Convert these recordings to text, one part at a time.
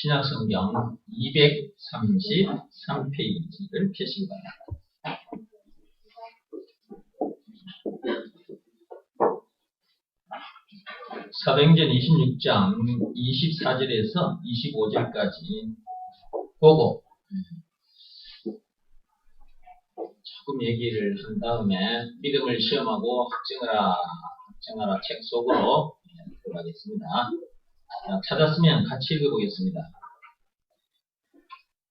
신약성경 233페이지를 펴시기 바랍니다. 사도행전 26장 24절에서 25절까지 보고 조금 얘기를 한 다음에 믿음을 시험하고 확증하라 책 속으로 들어가겠습니다. 찾았으면 같이 읽어보겠습니다.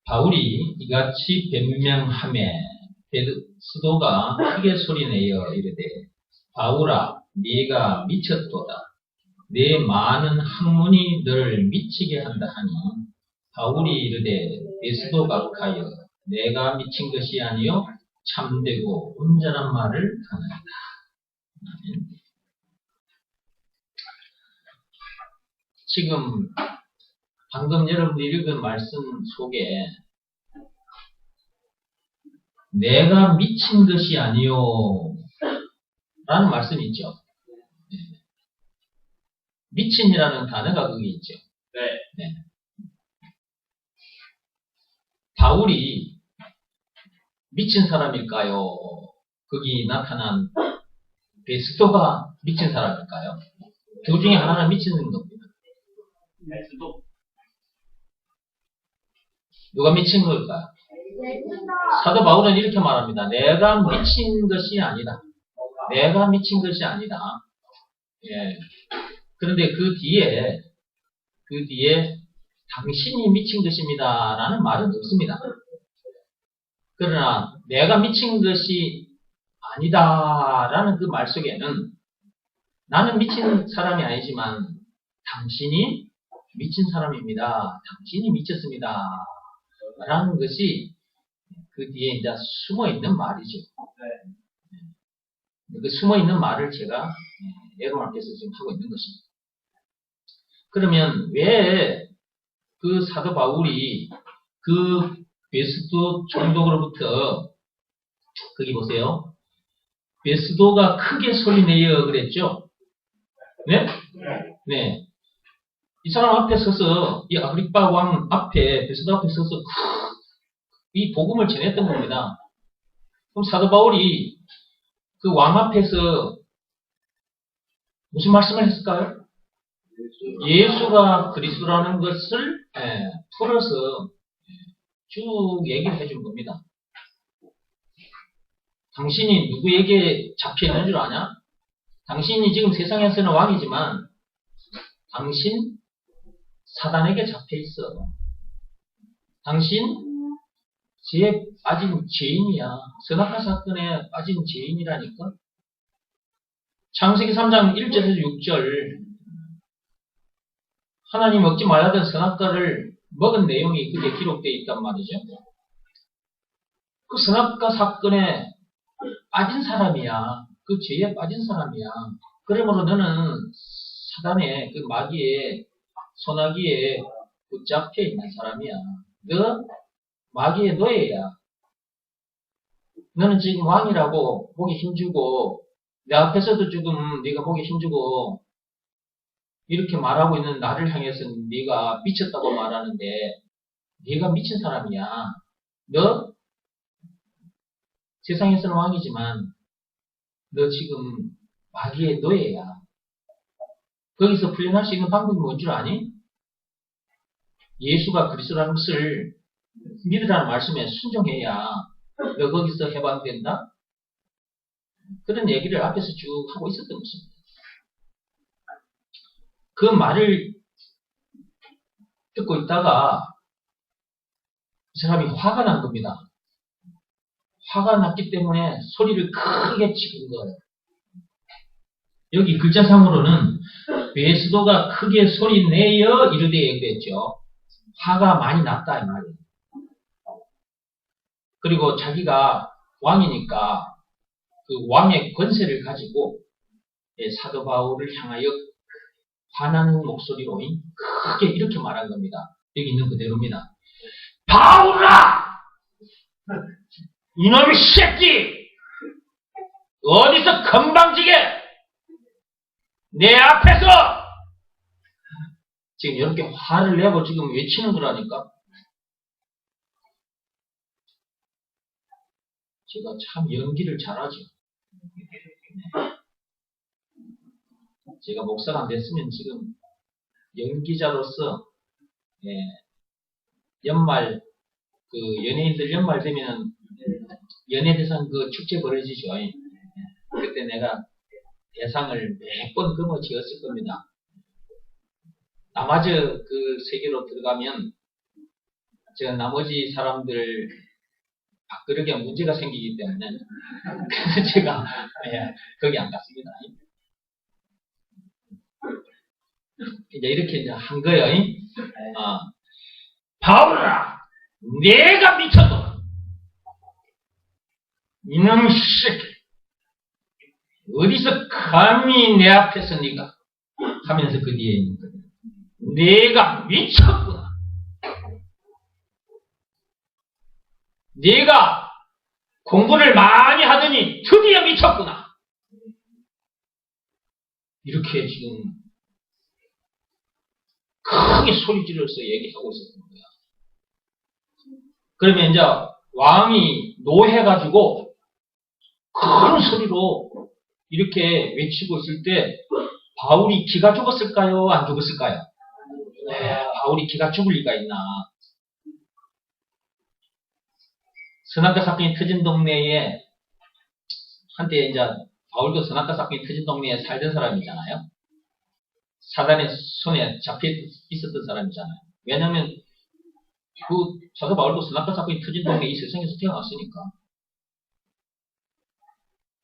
바울이 이같이 변명하매 베스도가 크게 소리내어 이르되 바울아 네가 미쳤도다. 내 많은 학문이 너를 미치게 한다 하니 바울이 이르되 베스도 각하여 내가 미친 것이 아니요 참되고 온전한 말을 하나이다. 지금 방금 여러분들이 읽은 말씀 속에 내가 미친 것이 아니요 라는 말씀이 있죠. 미친이라는 단어가 거기 있죠. 네. 바울이 미친 사람일까요? 거기 나타난 베스도가 미친 사람일까요? 둘 중에 하나는 미치는 겁니다. 베스도. 누가 미친 걸까요? 사도 바울은 이렇게 말합니다. 내가 미친 것이 아니다. 내가 미친 것이 아니다. 예. 그런데 그 뒤에 당신이 미친 것입니다. 라는 말은 없습니다. 그러나 내가 미친 것이 아니다. 라는 그 말 속에는 나는 미친 사람이 아니지만 당신이 미친 사람입니다. 당신이 미쳤습니다. 라는 것이 그 뒤에 이제 숨어 있는 말이죠. 그 숨어 있는 말을 제가 여러분께서 지금 하고 있는 것입니다. 그러면 왜 그 사도 바울이 그 베스도 총독으로부터 거기 보세요. 베스도가 크게 소리내어 그랬죠? 네? 네. 이 사람 앞에 서서 이 아그리빠 왕 앞에 베스도 앞에 서서 이 복음을 전했던 겁니다. 그럼 사도 바울이 그 왕 앞에서 무슨 말씀을 했을까요? 예수가 그리스도라는 것을 풀어서 쭉 얘기를 해준 겁니다. 당신이 누구에게 잡혀 있는 줄 아냐? 당신이 지금 세상에서는 왕이지만 당신 사단에게 잡혀 있어. 당신 죄에 빠진 죄인이야. 선악과 사건에 빠진 죄인이라니까. 창세기 3장 1절에서 6절 하나님 먹지 말라던 선악과를 먹은 내용이 그게 기록되어 있단 말이죠. 그 선악과 사건에 빠진 사람이야. 그 죄에 빠진 사람이야. 그러므로 너는 사단의 그 마귀의 소나기에 붙잡혀 있는 사람이야. 너 마귀의 노예야. 너는 지금 왕이라고 목에 힘주고 내 앞에서도 지금 네가 목에 힘주고 이렇게 말하고 있는 나를 향해서 네가 미쳤다고 말하는데 네가 미친 사람이야. 너 세상에서는 왕이지만 너 지금 마귀의 노예야. 거기서 풀려날 수 있는 방법이 뭔 줄 아니? 예수가 그리스도라는 것을 믿으라는 말씀에 순종해야 너 거기서 해방된다? 그런 얘기를 앞에서 쭉 하고 있었던 것입니다. 그 말을 듣고 있다가 이 사람이 화가 난 겁니다. 화가 났기 때문에 소리를 크게 치는 거예요. 여기 글자상으로는 베스도가 크게 소리내어 이르되 얘기했죠. 화가 많이 났다 이 말이에요. 그리고 자기가 왕이니까 그 왕의 권세를 가지고 사도 바울을 향하여 화나는 목소리로 크게 이렇게 말한 겁니다. 여기 있는 그대로입니다. 바울아! 이놈의 새끼! 어디서 건방지게 내 앞에서 지금 이렇게 화를 내고 지금 외치는 거라니까. 제가 참 연기를 잘하죠. 제가 목사가 안 됐으면 지금 연기자로서 예, 연말 그 연예인들 연말 되면 연예대상 그 축제 벌어지죠. 예. 그때 내가 대상을 몇 번 거머쥐었을 겁니다. 나머지 그 세계로 들어가면 제가 나머지 사람들 밥그릇에 문제가 생기기 때문에 그래서 제가 예, 거기 안 갔습니다. 이제 이렇게 이제 한 거예요. 바울아, 내가 미쳤다. 이놈 새끼, 어디서 감히 내 앞에서 네가 하면서 그 뒤에 있는 거야. 내가 미쳤구나. 네가 공부를 많이 하더니 드디어 미쳤구나. 이렇게 지금 크게 소리 지르면서 얘기하고 있었던 거야. 그러면 이제 왕이 노해가지고 큰 소리로 이렇게 외치고 있을 때 바울이 기가 죽었을까요? 안 죽었을까요? 네, 바울이 기가 죽을 리가 있나. 선악과 사건이 터진 동네에 한때 이제 바울도 선악과 사건이 터진 동네에 살던 사람이잖아요. 사단의 손에 잡혀 있었던 사람이잖아요. 왜냐하면 그 사도 바울도 선악과 사건이 터진 동네에 이 세상에서 태어났으니까.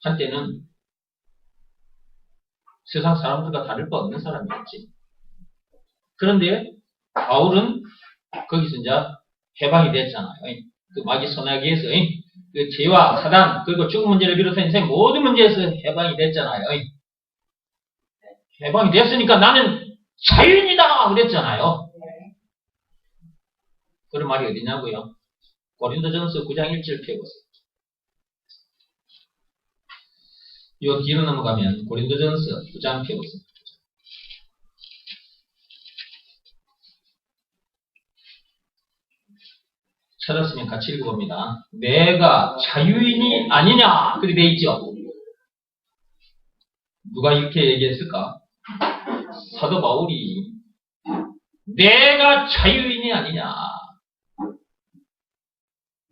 한때는 세상 사람들과 다를 바 없는 사람이었지. 그런데 바울은 거기서 이제 해방이 됐잖아요. 그 마귀 소나기에서 그 죄와 사단 그리고 죽음 문제를 비롯한 인생 모든 문제에서 해방이 됐잖아요. 해방이 됐으니까 나는 자유인이다 그랬잖아요. 그런 말이 어디냐고요? 고린도전서 9장 1절 펴보세요. 요 뒤로 넘어가면 고린도전서 9장 펴보세요. 찾았으면 같이 읽어봅니다. 내가 자유인이 아니냐 그렇게 돼 있죠. 누가 이렇게 얘기했을까? 사도 바울이 내가 자유인이 아니냐.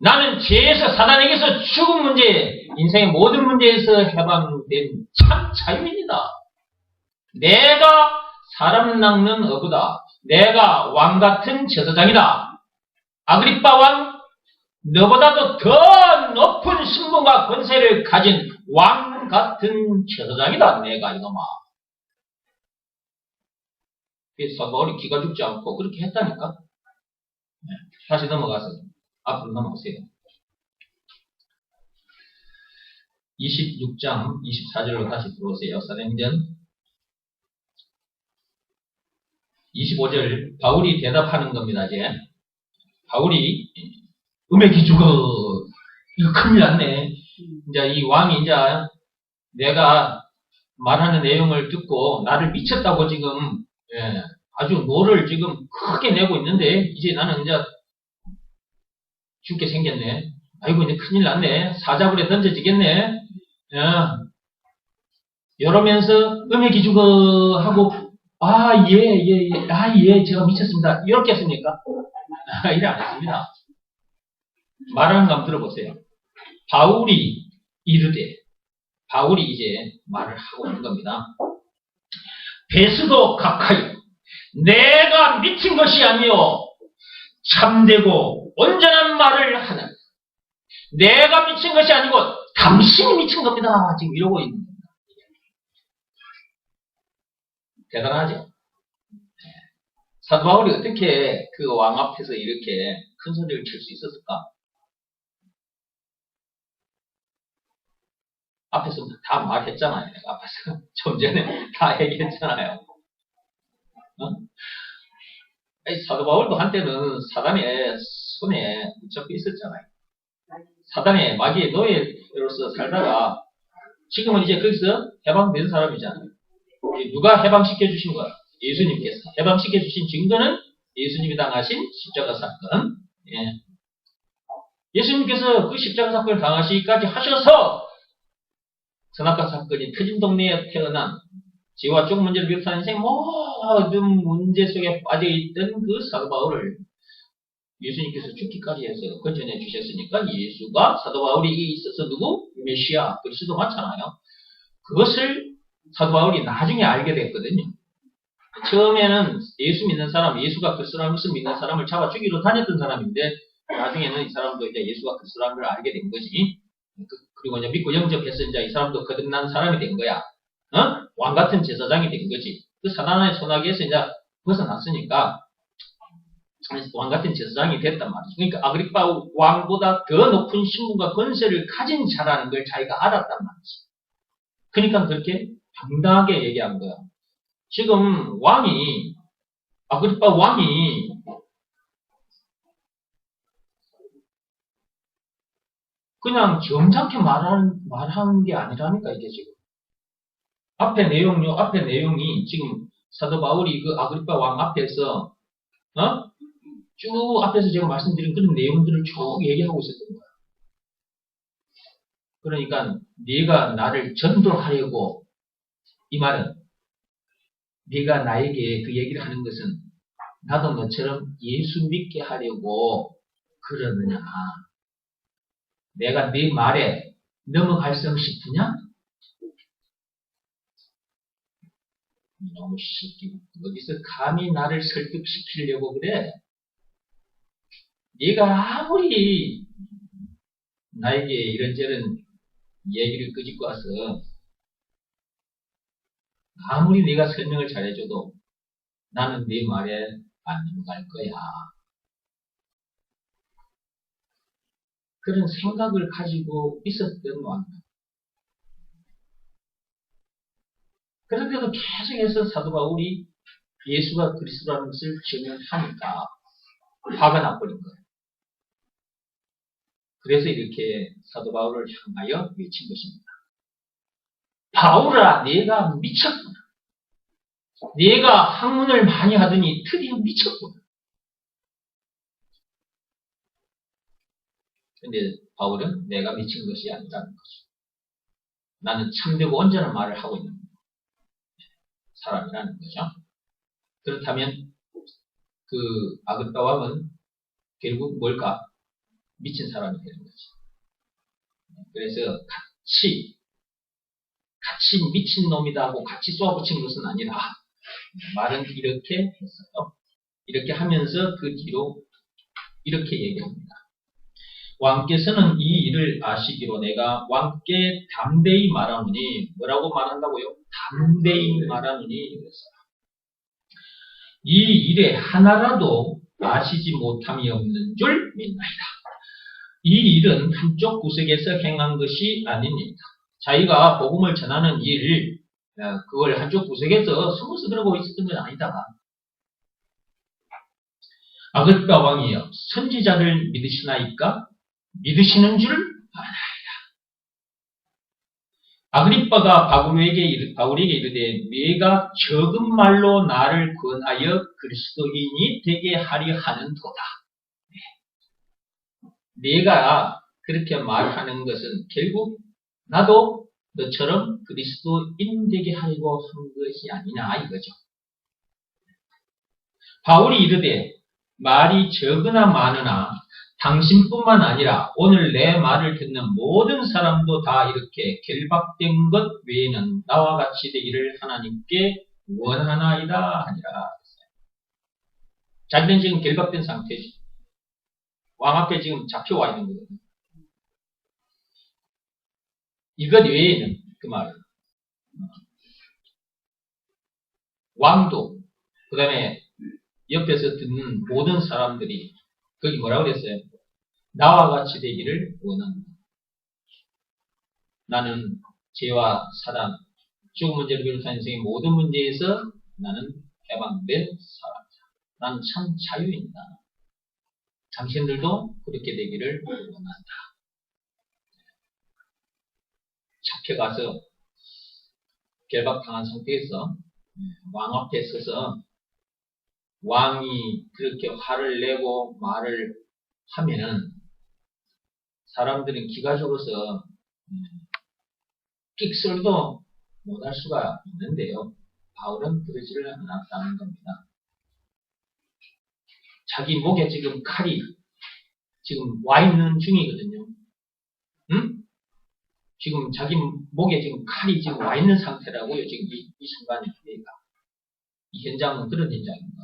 나는 죄에서 사단에게서 죽은 문제, 인생의 모든 문제에서 해방된 참 자유인이다. 내가 사람 낚는 어부다. 내가 왕같은 제사장이다. 아그리빠 왕, 너보다도 더 높은 신분과 권세를 가진 왕같은 제사장이다. 내가 이놈아. 사도 바울이 기가 죽지 않고 그렇게 했다니까. 다시 넘어가서 앞으로 넘어가세요. 26장 24절로 다시 들어오세요. 사도행전 25절 바울이 대답하는 겁니다. 이제 바울이 음액이 죽어. 이거 큰일 났네. 이제 이 왕이 이제 내가 말하는 내용을 듣고 나를 미쳤다고 지금 아주 노를 지금 크게 내고 있는데 이제 나는 이제 죽게 생겼네. 아이고 이제 큰일 났네. 사자굴에 던져지겠네. 이러면서 음액이 죽어 하고 예, 제가 미쳤습니다. 이렇게 했습니까? 이래 안 했습니다. 말하는 거 한번 들어보세요. 바울이 이르되 바울이 이제 말을 하고 있는 겁니다. 베스도 각하여 내가 미친 것이 아니요 참되고 온전한 말을 하는 내가 미친 것이 아니고 당신이 미친 겁니다. 지금 이러고 있는 겁니다. 대단하죠? 사도 바울이 어떻게 그 왕 앞에서 이렇게 큰 소리를 칠 수 있었을까? 앞에서 다 말했잖아요. 내가 앞에서 좀 전에 다 얘기했잖아요. 사도 바울도 한때는 사단의 손에 붙잡혀 있었잖아요. 사단의 마귀의 노예로서 살다가 지금은 이제 거기서 해방된 사람이잖아요. 누가 해방시켜 주신 거야? 예수님께서 해방시켜 주신 증거는 예수님이 당하신 십자가 사건. 예. 예수님께서 그 십자가 사건을 당하시기까지 하셔서 선악과 사건이 터진 동네에 태어난 죄와 쪽 문제를 비롯한 인생 모든 문제 속에 빠져있던 그 사도 바울을 예수님께서 죽기까지 해서 건져내 주셨으니까 예수가 사도 바울이 있어서 누구? 메시아, 그리스도 맞잖아요. 그것을 사도 바울이 나중에 알게 됐거든요. 처음에는 예수 믿는 사람, 예수가 그리스도라는 것을 믿는 사람을 잡아 죽이러 다녔던 사람인데 나중에는 이 사람도 이제 예수가 그리스도라는 걸 알게 된 거지. 그리고 이제 믿고 영접해서 이제 이 사람도 거듭난 사람이 된 거야. 왕 같은 제사장이 된 거지. 그 사단의 손아귀에서 이제 벗어났으니까 왕 같은 제사장이 됐단 말이죠. 그러니까 아그리파 왕보다 더 높은 신분과 권세를 가진 자라는 걸 자기가 알았단 말이지. 그러니까 그렇게 당당하게 얘기한 거야. 지금 아그리파 왕이 그냥 점잖게 말하는 게 아니라니까, 이게 지금. 앞에 내용이 지금 사도 바울이 그 아그리파 왕 앞에서, 쭉 앞에서 제가 말씀드린 그런 내용들을 쭉 얘기하고 있었던 거야. 그러니까, 네가 나를 전도하려고, 이 말은, 네가 나에게 그 얘기를 하는 것은, 나도 너처럼 예수 믿게 하려고 그러느냐. 내가 네 말에 넘어갈성 싶으냐? 이놈의 새끼, 어디서 감히 나를 설득시키려고 그래? 네가 아무리 나에게 이런저런 얘기를 끄집고 와서 아무리 네가 설명을 잘해줘도 나는 네 말에 안 넘어갈 거야. 그런 생각을 가지고 있었던 왕이다. 그런데도 계속해서 사도 바울이 예수가 그리스도라는 것을 증언하니까 화가 나버린 거예요. 그래서 이렇게 사도 바울을 향하여 외친 것입니다. 바울아, 네가 미쳤구나. 네가 학문을 많이 하더니 드디어 미쳤구나. 근데 바울은 내가 미친 것이 아니라는 거죠. 나는 참되고 온전한 말을 하고 있는 사람이라는 거죠. 그렇다면 그 아그리파 왕은 결국 뭘까? 미친 사람이 되는 거죠. 그래서 같이 미친 놈이다 하고 같이 쏘아붙인 것은 아니라 말은 이렇게 했어요. 이렇게 하면서 그 뒤로 이렇게 얘기합니다. 왕께서는 이 일을 아시기로 내가 왕께 담대히 말하노니, 뭐라고 말한다고요? 담대히 말하노니 그랬어요. 이 일에 하나라도 아시지 못함이 없는 줄 믿나이다. 이 일은 한쪽 구석에서 행한 것이 아닙니다. 자기가 복음을 전하는 일, 그걸 한쪽 구석에서 숨어서 그러고 있었던 건 아니다. 아그리파 왕이여, 선지자를 믿으시나이까? 믿으시는 줄 아나이다. 아그리파가 바울에게 이르되 네가 적은 말로 나를 권하여 그리스도인이 되게 하려 하는도다. 네가 그렇게 말하는 것은 결국 나도 너처럼 그리스도인 되게 하려고 한 것이 아니냐 이거죠. 바울이 이르되 말이 적으나 많으나 당신뿐만 아니라 오늘 내 말을 듣는 모든 사람도 다 이렇게 결박된 것 외에는 나와 같이 되기를 하나님께 원하나이다 하니라. 자기는 지금 결박된 상태지. 왕 앞에 지금 잡혀와 있는 거거든요. 이것 외에는 그 말은 왕도 그 다음에 옆에서 듣는 모든 사람들이 거기 뭐라고 그랬어요? 나와 같이 되기를 원한다. 나는 죄와 사단, 죽음 문제를 비롯한 인생의 모든 문제에서 나는 해방된 사람이다. 나는 참 자유인다. 당신들도 그렇게 되기를 원한다. 잡혀가서 결박당한 상태에서 왕 앞에 서서 왕이 그렇게 화를 내고 말을 하면은 사람들은 기가 죽어서 끽술도 못할 수가 있는데요. 바울은 그러지를 않았다는 겁니다. 자기 목에 지금 칼이 지금 와 있는 중이거든요. 응? 지금 자기 목에 지금 칼이 지금 와 있는 상태라고요. 지금 이 순간에 이 현장은 그런 현장입니다.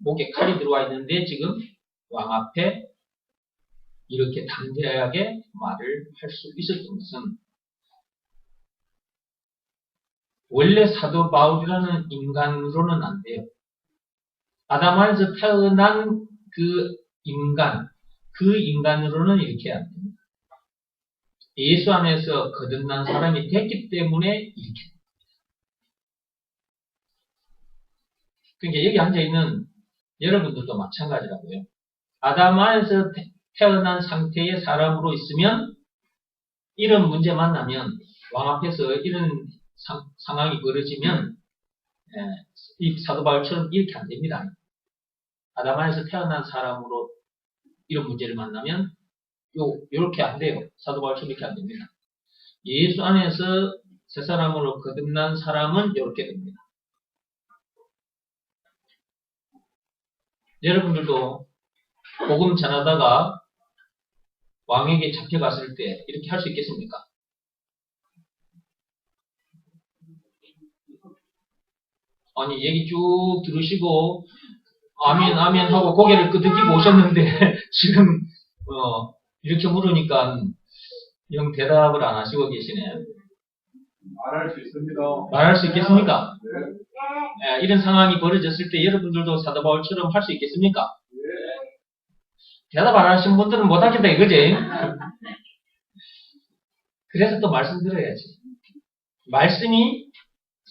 목에 칼이 들어와 있는데 지금 왕 앞에 이렇게 담대하게 말을 할 수 있었던 것은 원래 사도 바울이라는 인간으로는 안 돼요. 아담 안에서 태어난 그 인간으로는 이렇게 안 됩니다. 예수 안에서 거듭난 사람이 됐기 때문에 이렇게 됩니다. 그러니까 여기 앉아있는 여러분들도 마찬가지라고요. 아담 안에서 태어난 상태의 사람으로 있으면 이런 문제 만나면 왕 앞에서 이런 상황이 벌어지면 이 사도 바울처럼 이렇게 안 됩니다. 아담 안에서 태어난 사람으로 이런 문제를 만나면 요렇게 안 돼요. 사도 바울처럼 이렇게 안 됩니다. 예수 안에서 새 사람으로 거듭난 사람은 이렇게 됩니다. 여러분들도 복음 전하다가 왕에게 잡혀갔을 때 이렇게 할 수 있겠습니까? 아니 얘기 쭉 들으시고 아멘 아멘 하고 고개를 끄덕이고 오셨는데 지금 이렇게 물으니까 영 대답을 안 하시고 계시네. 말할 수 있습니다. 말할 수 있겠습니까? 네. 이런 상황이 벌어졌을 때 여러분들도 사도 바울처럼 할 수 있겠습니까? 네. 대답 안 하신 분들은 못 하겠다 이거지. 그래서 또 말씀 들어야지. 말씀이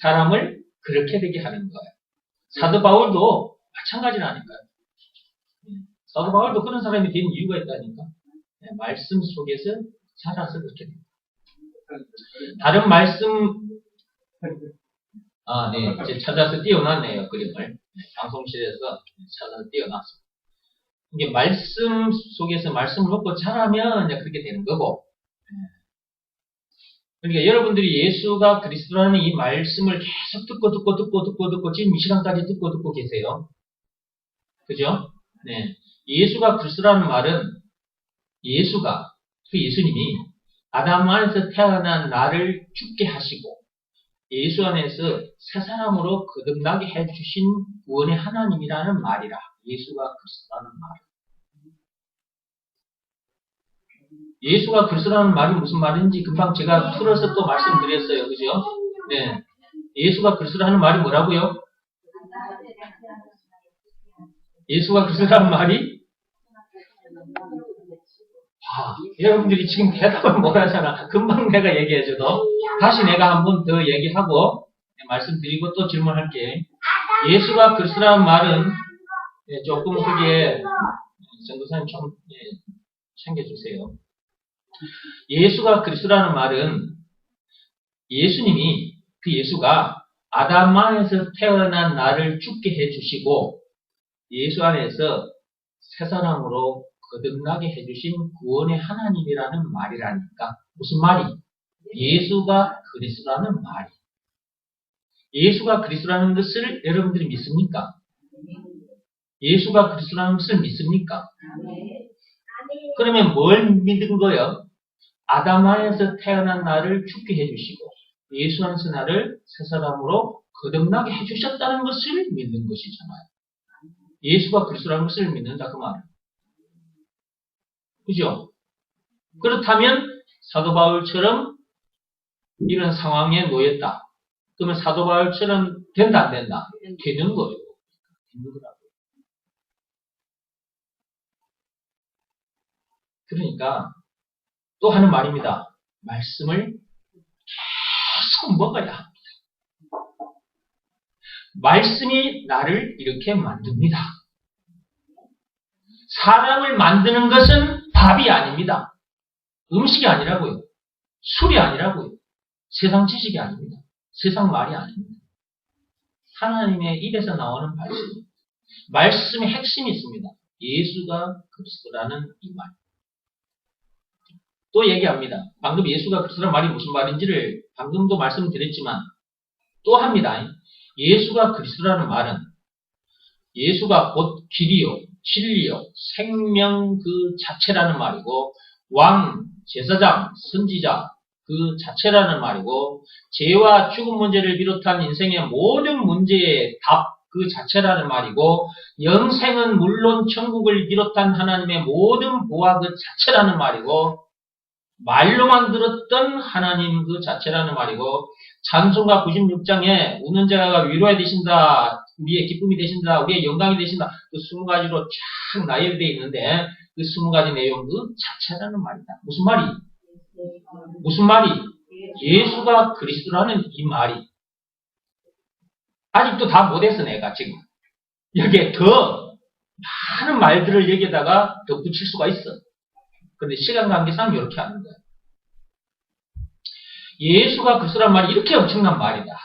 사람을 그렇게 되게 하는 거예요. 사도 바울도 마찬가지라니까요. 사도 바울도 그런 사람이 된 이유가 있다니까. 말씀 속에서 자라서 그렇게 됩니다. 다른 말씀, 네, 이제 찾아서 띄워놨네요, 그림을. 방송실에서 찾아서 띄워놨습니다. 이게 말씀 속에서 말씀을 먹고 자라면 이제 그렇게 되는 거고. 그러니까 여러분들이 예수가 그리스도라는 이 말씀을 계속 듣고 지금 이 시간까지 듣고 계세요. 그죠? 네. 예수가 그리스도라는 말은 예수가, 그 예수님이 아담 안에서 태어난 나를 죽게 하시고 예수 안에서 새 사람으로 거듭나게 해주신 구원의 하나님이라는 말이라. 예수가 그리스도라는 말. 예수가 그리스도라는 말이 무슨 말인지 금방 제가 풀어서 또 말씀드렸어요. 그죠? 네. 예수가 그리스도라는 말이 뭐라고요? 예수가 그리스도라는 말이? 여러분들이 지금 대답을 못 하잖아. 금방 내가 얘기해줘도. 다시 내가 한 번 더 얘기하고 말씀드리고 또 질문할게. 예수가 그리스도라는 말은 조금 그게 전도사님 좀 챙겨주세요. 예수가 그리스도라는 말은 예수님이 그 예수가 아담 안에서 태어난 나를 죽게 해주시고 예수 안에서 새 사람으로 거듭나게 해주신 구원의 하나님이라는 말이라니까. 무슨 말이? 예수가 그리스도라는 말이. 예수가 그리스도라는 것을 여러분들이 믿습니까? 예수가 그리스도라는 것을 믿습니까? 그러면 뭘 믿은 거예요? 아담 안에서 태어난 나를 죽게 해주시고 예수 안에서 나를 새 사람으로 거듭나게 해주셨다는 것을 믿는 것이잖아요. 예수가 그리스도라는 것을 믿는다 그 말은. 그죠? 그렇다면 사도 바울처럼 이런 상황에 놓였다. 그러면 사도 바울처럼 된다 안 된다? 되는 거예요. 되는 거라고. 그러니까 또 하는 말입니다. 말씀을 계속 먹어야 합니다. 말씀이 나를 이렇게 만듭니다. 사람을 만드는 것은 밥이 아닙니다. 음식이 아니라고요. 술이 아니라고요. 세상 지식이 아닙니다. 세상 말이 아닙니다. 하나님의 입에서 나오는 말씀. 말씀의 핵심이 있습니다. 예수가 그리스도라는 이 말. 또 얘기합니다. 방금 예수가 그리스도라는 말이 무슨 말인지를 방금도 말씀드렸지만 또 합니다. 예수가 그리스도라는 말은 예수가 곧 길이요, 진리요, 생명 그 자체라는 말이고 왕, 제사장, 선지자 그 자체라는 말이고 죄와 죽음 문제를 비롯한 인생의 모든 문제의 답 그 자체라는 말이고 영생은 물론 천국을 비롯한 하나님의 모든 보화 그 자체라는 말이고 말로만 들었던 하나님 그 자체라는 말이고 찬송가 96장에 웃는 자가 위로가 되신다, 우리의 기쁨이 되신다, 우리의 영광이 되신다 그 20가지로 쫙 나열되어 있는데 그 20가지 내용 그 자체라는 말이다. 무슨 말이? 예수가 그리스도라는 이 말이 아직도 다 못했어 내가 지금 여기에 더 많은 말들을 여기에다가 더 붙일 수가 있어. 그런데 시간 관계상 이렇게 하는 거야. 예수가 그리스도란 말이 이렇게 엄청난 말이다.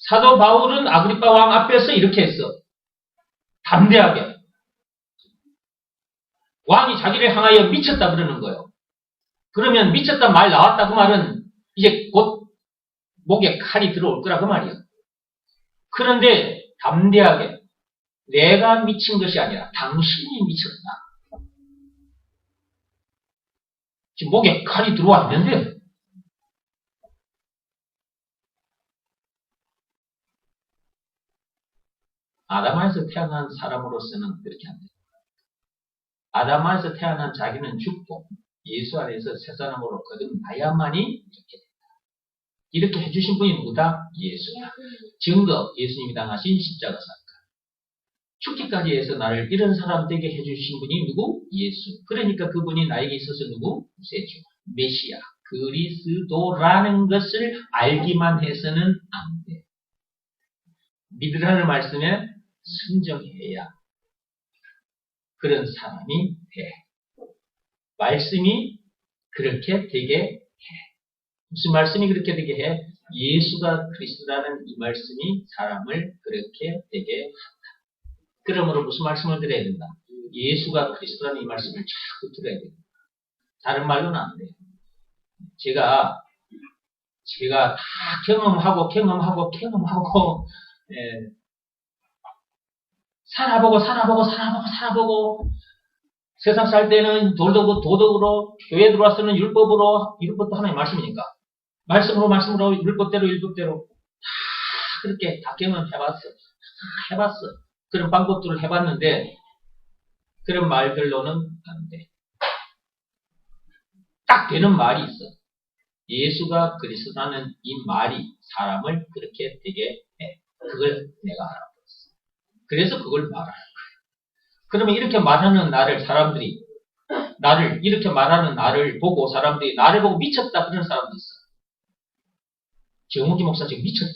사도 바울은 아그리파 왕 앞에서 이렇게 했어. 담대하게. 왕이 자기를 향하여 미쳤다 그러는 거예요. 그러면 미쳤다 말 나왔다 그 말은 이제 곧 목에 칼이 들어올 거라 그 말이에요. 그런데 담대하게 내가 미친 것이 아니라 당신이 미쳤다. 지금 목에 칼이 들어왔는데 아담에서 태어난 사람으로서는 그렇게 안 돼요. 아담에서 태어난 자기는 죽고 예수 안에서 새 사람으로 거듭나야만이 이렇게 된다. 이렇게 해주신 분이 누구다? 예수다. 증거, 예수님이 당하신 십자가 사건. 죽기까지 해서 나를 이런 사람 되게 해주신 분이 누구? 예수. 그러니까 그분이 나에게 있어서 누구? 구세주, 메시아, 그리스도라는 것을 알기만 해서는 안 돼. 믿으라는 말씀에 순종해야 그런 사람이 돼. 말씀이 그렇게 되게 해. 무슨 말씀이 그렇게 되게 해? 예수가 그리스도라는 이 말씀이 사람을 그렇게 되게 한다. 그러므로 무슨 말씀을 들어야 된다? 예수가 그리스도라는 이 말씀을 자꾸 들어야 된다. 다른 말로는 안 돼요. 제가 다 경험하고 살아보고 세상 살 때는 도덕으로 교회 들어와서는 율법도 하나의 말씀이니까 말씀으로 율법대로 다 그렇게 다 해봤어. 그런 방법들을 해봤는데 그런 말들로는 안 돼. 딱 되는 말이 있어. 예수가 그리스도라는 이 말이 사람을 그렇게 되게 해. 그걸 내가 알아봤어. 그래서 그걸 말하는 거야. 그러면 이렇게 말하는 이렇게 말하는 나를 보고 사람들이 나를 보고 미쳤다 그러는 사람도 있어. 정욱이 목사 지금 미쳤다.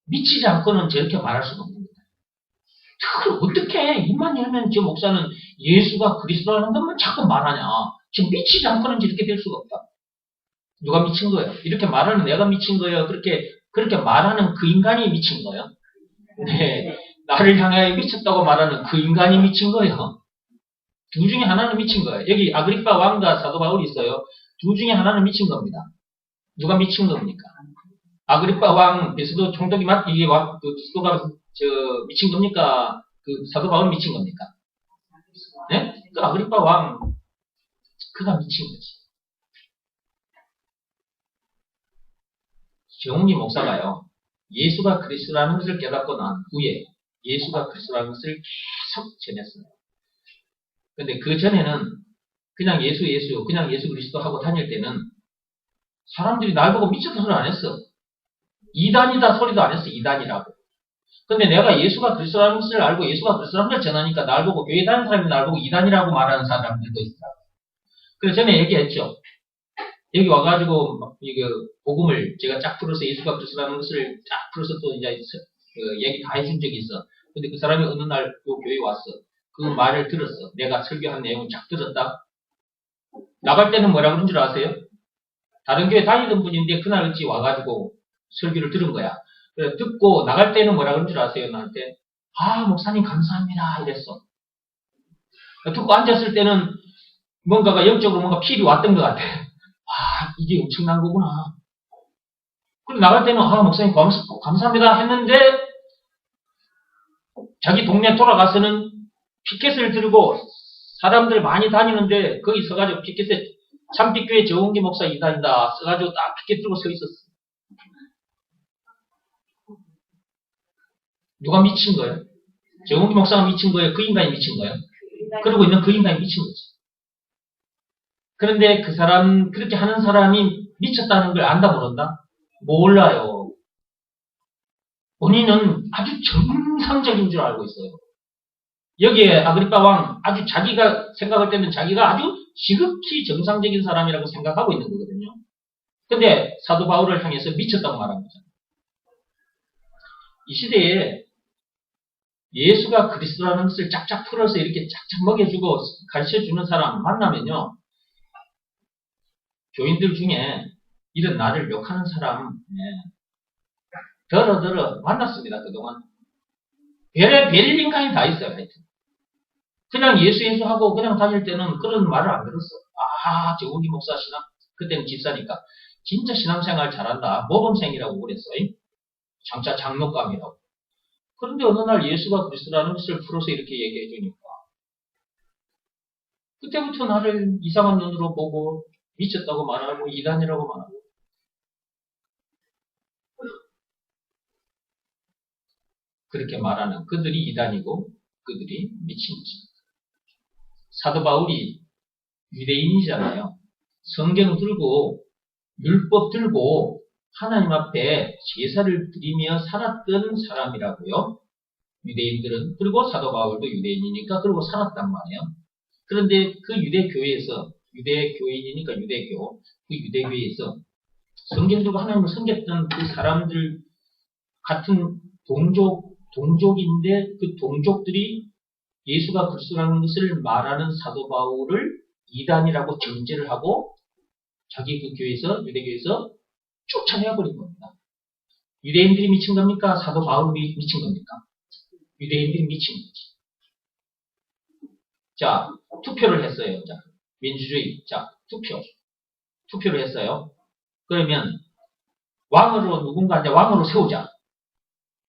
미치지 않고는 저렇게 말할 수가 없는 거다. 그걸 어떻게 입만 열면 저 목사는 예수가 그리스도라는 것만 자꾸 말하냐. 지금 미치지 않고는 저렇게 될 수가 없다. 누가 미친 거예요? 이렇게 말하는 내가 미친 거예요? 그렇게 말하는 그 인간이 미친 거예요? 네. 나를 향하여 미쳤다고 말하는 그 인간이 미친 거예요. 두 중에 하나는 미친 거예요. 여기 아그리파 왕과 사도 바울이 있어요. 두 중에 하나는 미친 겁니다. 누가 미친 겁니까? 아그리파 왕, 베스도 총독이 이게 베스도가 미친 겁니까? 그 사도 바울이 미친 겁니까? 네? 그 아그리파 왕, 그가 미친 거지. 정웅기 목사가요, 예수가 그리스도라는 것을 깨닫고 난 후에 예수가 그리스도라는 것을 계속 전했어요. 근데 그 전에는 그냥 예수 그리스도 하고 다닐 때는 사람들이 날 보고 미쳤다 소리 안 했어. 이단이다 소리도 안 했어. 이단이라고. 근데 내가 예수가 그리스도라는 것을 알고 예수가 그리스도라는 걸 전하니까 날 보고 교회 다니는 사람이 날 보고 이단이라고 말하는 사람들도 있더라고요. 그래서 전에 얘기했죠. 여기 와가지고 복음을 제가 쫙 풀어서 예수가 그리스도라는 것을 쫙 풀어서 또 이제 얘기 다 해준 적이 있어. 근데 그 사람이 어느 날 요 교회에 왔어. 그 말을 들었어. 내가 설교한 내용을 쫙 들었다. 나갈 때는 뭐라 그런 줄 아세요? 다른 교회 다니던 분인데 그날 어찌 와가지고 설교를 들은 거야. 그래, 듣고 나갈 때는 뭐라 그런 줄 아세요? 나한테 목사님 감사합니다 이랬어. 듣고 앉았을 때는 뭔가가 영적으로 뭔가 필이 왔던 것 같아. 이게 엄청난 거구나. 그리고 나갈 때는 목사님 감사합니다 했는데 자기 동네 돌아가서는 피켓을 들고 사람들 많이 다니는데 거기 서가지고 피켓에 참빛교회 정은기 목사 이단이다 써가지고 딱 피켓 들고 서 있었어. 누가 미친 거예요? 정은기 목사가 미친 거예요? 그 인간이 미친 거예요? 그러고 있는 그 인간이 미친 거지. 그런데 그 사람, 그렇게 하는 사람이 미쳤다는 걸 안다 모른다? 몰라요. 본인은 아주 정상적인 줄 알고 있어요. 여기에 아그리파 왕 아주 자기가 생각할 때는 자기가 아주 지극히 정상적인 사람이라고 생각하고 있는 거거든요. 근데 사도 바울을 향해서 미쳤다고 말합니다. 이 시대에 예수가 그리스도라는 것을 짝짝 풀어서 이렇게 짝짝 먹여주고 가르쳐주는 사람 만나면요. 교인들 중에 이런 나를 욕하는 사람 더러 만났습니다. 그동안. 별의 인간이 다 있어요. 하여튼. 그냥 예수 하고 그냥 다닐 때는 그런 말을 안 들었어. 정은기 목사 신앙, 그때는 집사니까. 진짜 신앙생활 잘한다. 모범생이라고 그랬어요. 장차 장로감이라고. 그런데 어느 날 예수가 그리스도라는 것을 풀어서 이렇게 얘기해 주니까. 그때부터 나를 이상한 눈으로 보고 미쳤다고 말하고 이단이라고 말하고. 그렇게 말하는 그들이 이단이고 그들이 미친 거죠. 사도 바울이 유대인이잖아요. 성경 들고 율법 들고 하나님 앞에 제사를 드리며 살았던 사람이라고요. 유대인들은. 그리고 사도 바울도 유대인이니까 그러고 살았단 말이에요. 그런데 그 유대교회에서 유대교인이니까 유대교 그 유대교회에서 성경 들고 하나님을 섬겼던 그 사람들 같은 동족인데 그 동족들이 예수가 그리스도라는 것을 말하는 사도 바울을 이단이라고 정죄를 하고 자기 그 교회에서 유대교회에서 쫓아내버린 겁니다. 유대인들이 미친 겁니까? 사도 바울이 미친 겁니까? 유대인들이 미친 거지. 자, 투표를 했어요. 자, 민주주의. 자, 투표를 했어요. 그러면 왕으로 누군가 이제 왕으로 세우자.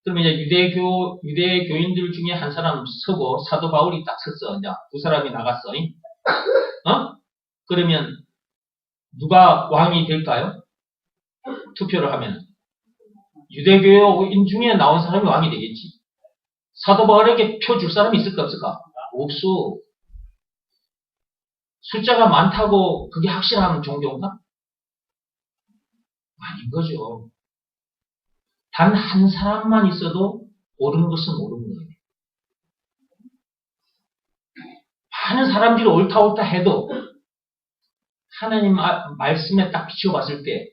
그러면 이제 유대교인들 중에 한 사람 서고 사도 바울이 딱 섰어. 이제 두 사람이 나갔어. 그러면 누가 왕이 될까요? 투표를 하면 유대교인 중에 나온 사람이 왕이 되겠지. 사도 바울에게 표 줄 사람이 있을까 없을까? 없어. 숫자가 많다고 그게 확실한 종교인가? 아닌 거죠. 단 한 사람만 있어도 옳은 것은 옳은 거예요. 많은 사람들이 옳다 해도 하나님 말씀에 딱 비춰봤을 때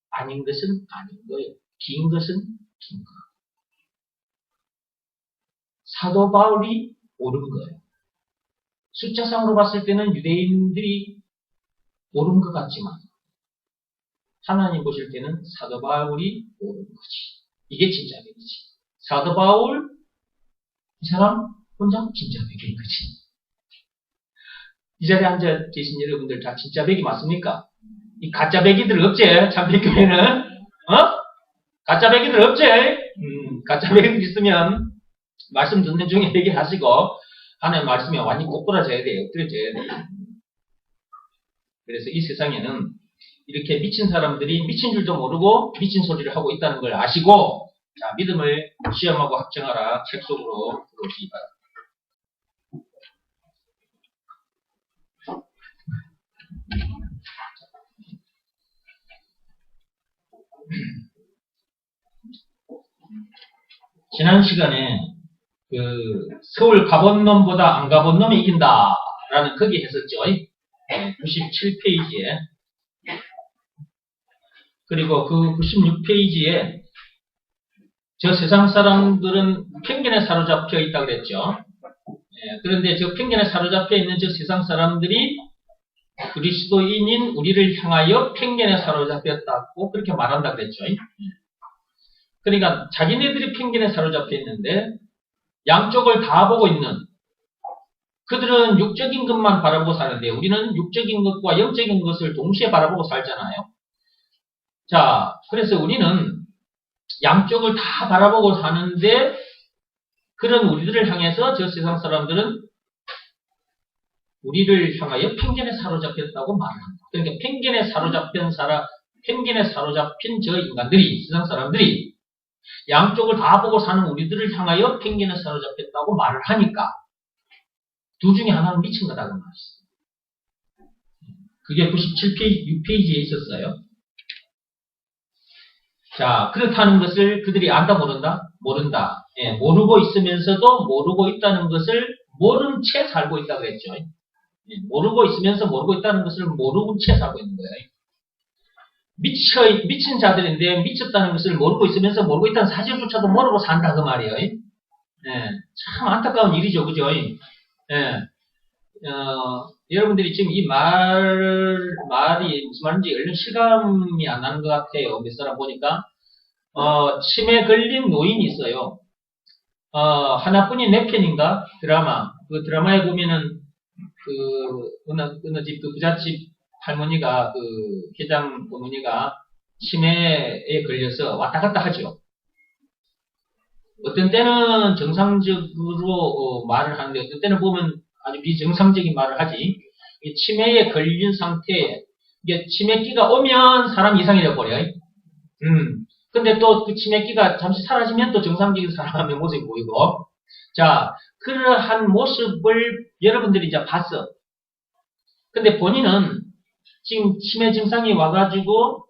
아닌 것은 아닌 거예요. 긴 것은 긴 거. 사도 바울이 옳은 거예요. 숫자상으로 봤을 때는 유대인들이 옳은 것 같지만 하나님 보실 때는 사도 바울이 옳은 거지. 이게 진짜 백이지. 사도 바울 이 사람 혼자 진짜 백인 거지. 이 자리에 앉아 계신 여러분들 다 진짜 백이 맞습니까? 이 가짜 백이들 없지? 참빛교회는 가짜 백이들 없지? 가짜 백이들 있으면 말씀 듣는 중에 얘기하시고 하나님 말씀에 완전히 꼬꾸라져야 돼요. 엎드려져야 돼요. 그래서 이 세상에는 이렇게 미친 사람들이 미친 줄도 모르고 미친 소리를 하고 있다는 걸 아시고 자, 믿음을 시험하고 확정하라. 책 속으로 들어오시기 바랍니다. 지난 시간에 그 서울 가본 놈보다 안 가본 놈이 이긴다라는 거기 했었죠. 97페이지에. 그리고 그 96페이지에 저 세상 사람들은 편견에 사로잡혀 있다고 그랬죠. 그런데 저 편견에 사로잡혀 있는 저 세상 사람들이 그리스도인인 우리를 향하여 편견에 사로잡혔다고 그렇게 말한다고 그랬죠. 그러니까 자기네들이 편견에 사로잡혀 있는데 양쪽을 다 보고 있는 그들은 육적인 것만 바라보고 사는데 우리는 육적인 것과 영적인 것을 동시에 바라보고 살잖아요. 자, 그래서 우리는 양쪽을 다 바라보고 사는데 그런 우리들을 향해서 저 세상 사람들은 우리를 향하여 편견에 사로잡혔다고 말합니다. 그러니까 편견에 사로잡힌 저 인간들이, 세상 사람들이 양쪽을 다 보고 사는 우리들을 향하여 편견에 사로잡혔다고 말을 하니까 둘 중에 하나는 미친 거다 그 말이죠. 그게 97페이지, 6페이지에 있었어요. 자, 그렇다는 것을 그들이 안다 모른다? 모른다. 예, 모르고 있으면서도 모르고 있다는 것을 모른 채 살고 있다고 그랬죠. 예, 모르고 있으면서 모르고 있다는 것을 모르고 채 살고 있는 거예요. 미친 자들인데 미쳤다는 것을 모르고 있으면서 모르고 있다는 사실조차도 모르고 산다 그 말이에요. 예, 참 안타까운 일이죠. 그죠? 예, 여러분들이 지금 이 말이 무슨 말인지 얼른 실감이 안 나는 것 같아요. 몇 사람 보니까. 치매 걸린 노인이 있어요. 하나뿐인 내 편인가? 드라마. 그 드라마에 보면은, 어느 집, 그 부잣집 할머니가, 회장 어머니가 치매에 걸려서 왔다 갔다 하죠. 어떤 때는 정상적으로 말을 하는데, 어떤 때는 보면 아주 비정상적인 말을 하지. 이 치매에 걸린 상태에, 이게 치매기가 오면 사람이 이상해져 버려요. 근데 또 그 치매기가 잠시 사라지면 또 정상적인 사람의 모습이 보이고. 자, 그러한 모습을 여러분들이 이제 봤어. 근데 본인은 지금 치매 증상이 와가지고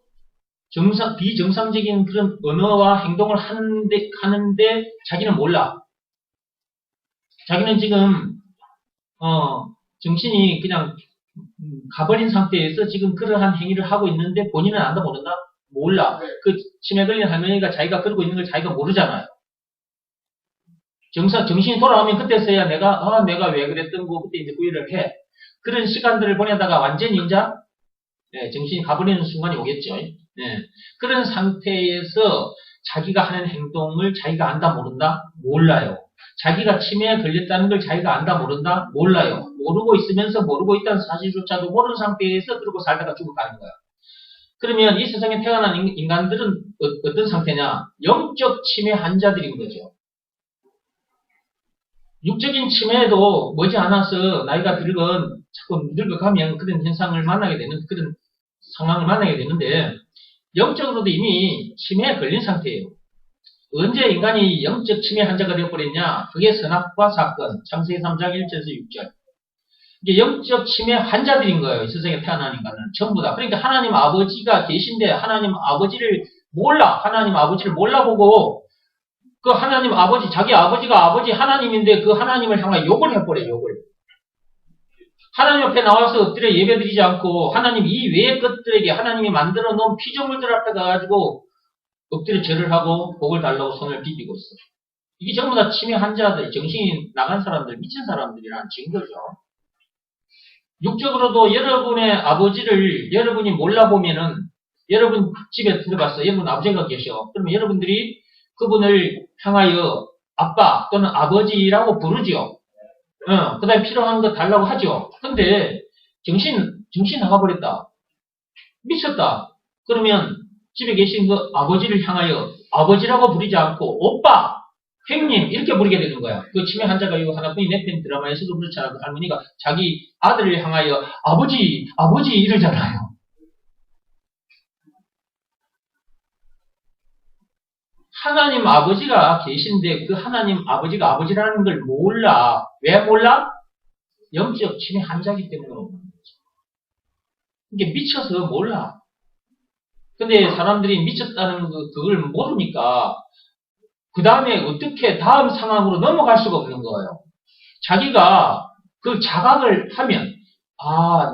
비정상적인 그런 언어와 행동을 하는데 자기는 몰라. 자기는 지금, 정신이 그냥 가버린 상태에서 지금 그러한 행위를 하고 있는데 본인은 안다 모른다? 몰라. 그 치매 걸린 할머니가 자기가 그러고 있는 걸 자기가 모르잖아요. 정신이 돌아오면 그때서야 내가 왜 그랬던 거 그때 이제 후회를 해. 그런 시간들을 보내다가 완전히 이제 정신이 가버리는 순간이 오겠죠. 그런 상태에서 자기가 하는 행동을 자기가 안다 모른다? 몰라요. 자기가 치매에 걸렸다는 걸 자기가 안다 모른다? 몰라요. 모르고 있으면서 모르고 있다는 사실조차도 모르는 상태에서 그러고 살다가 죽어가는 거야. 그러면 이 세상에 태어난 인간들은 어떤 상태냐? 영적 치매 환자들인 거죠. 육적인 치매도 머지않아서 나이가 들건 자꾸 늙어가면 그런 현상을 만나게 되는, 그런 상황을 만나게 되는데, 영적으로도 이미 치매에 걸린 상태예요. 언제 인간이 영적 치매 환자가 되어버렸냐? 그게 선악과 사건, 창세기 3장 1절에서 6절. 이게 영적 치매 환자들인 거예요. 이 세상에 태어난 인간은 전부 다. 그러니까 하나님 아버지가 계신데 하나님 아버지를 몰라. 하나님 아버지를 몰라보고 그 하나님 아버지, 자기 아버지가 아버지 하나님인데 그 하나님을 향해 욕을 해버려요. 욕을. 하나님 앞에 나와서 엎드려 예배드리지 않고 하나님 이외의 것들에게 하나님이 만들어 놓은 피조물들 앞에 가가지고 엎드려 절을 하고 복을 달라고 손을 비비고 있어. 이게 전부 다 치매 환자들, 정신이 나간 사람들, 미친 사람들이라는 증거죠. 육적으로도 여러분의 아버지를 여러분이 몰라보면은 여러분 집에 들어갔어. 여러분 아버지가 계셔. 그러면 여러분들이 그분을 향하여 아빠 또는 아버지라고 부르죠. 그 다음에 필요한 거 달라고 하죠. 근데 정신 나가버렸다. 미쳤다. 그러면 집에 계신 그 아버지를 향하여 아버지라고 부르지 않고 오빠, 형님 이렇게 부르게 되는 거야. 그 치매 환자가 이거 하나뿐인 내 편 드라마에서도 그렇잖아. 그 할머니가 자기 아들을 향하여 아버지 이러잖아요. 하나님 아버지가 계신데 그 하나님 아버지가 아버지라는 걸 몰라. 왜 몰라? 영적 치매 환자이기 때문에 그런 거죠. 이게 미쳐서 몰라. 근데 사람들이 미쳤다는 그걸 모르니까 그 다음에 어떻게 다음 상황으로 넘어갈 수가 없는 거예요. 자기가 그 자각을 하면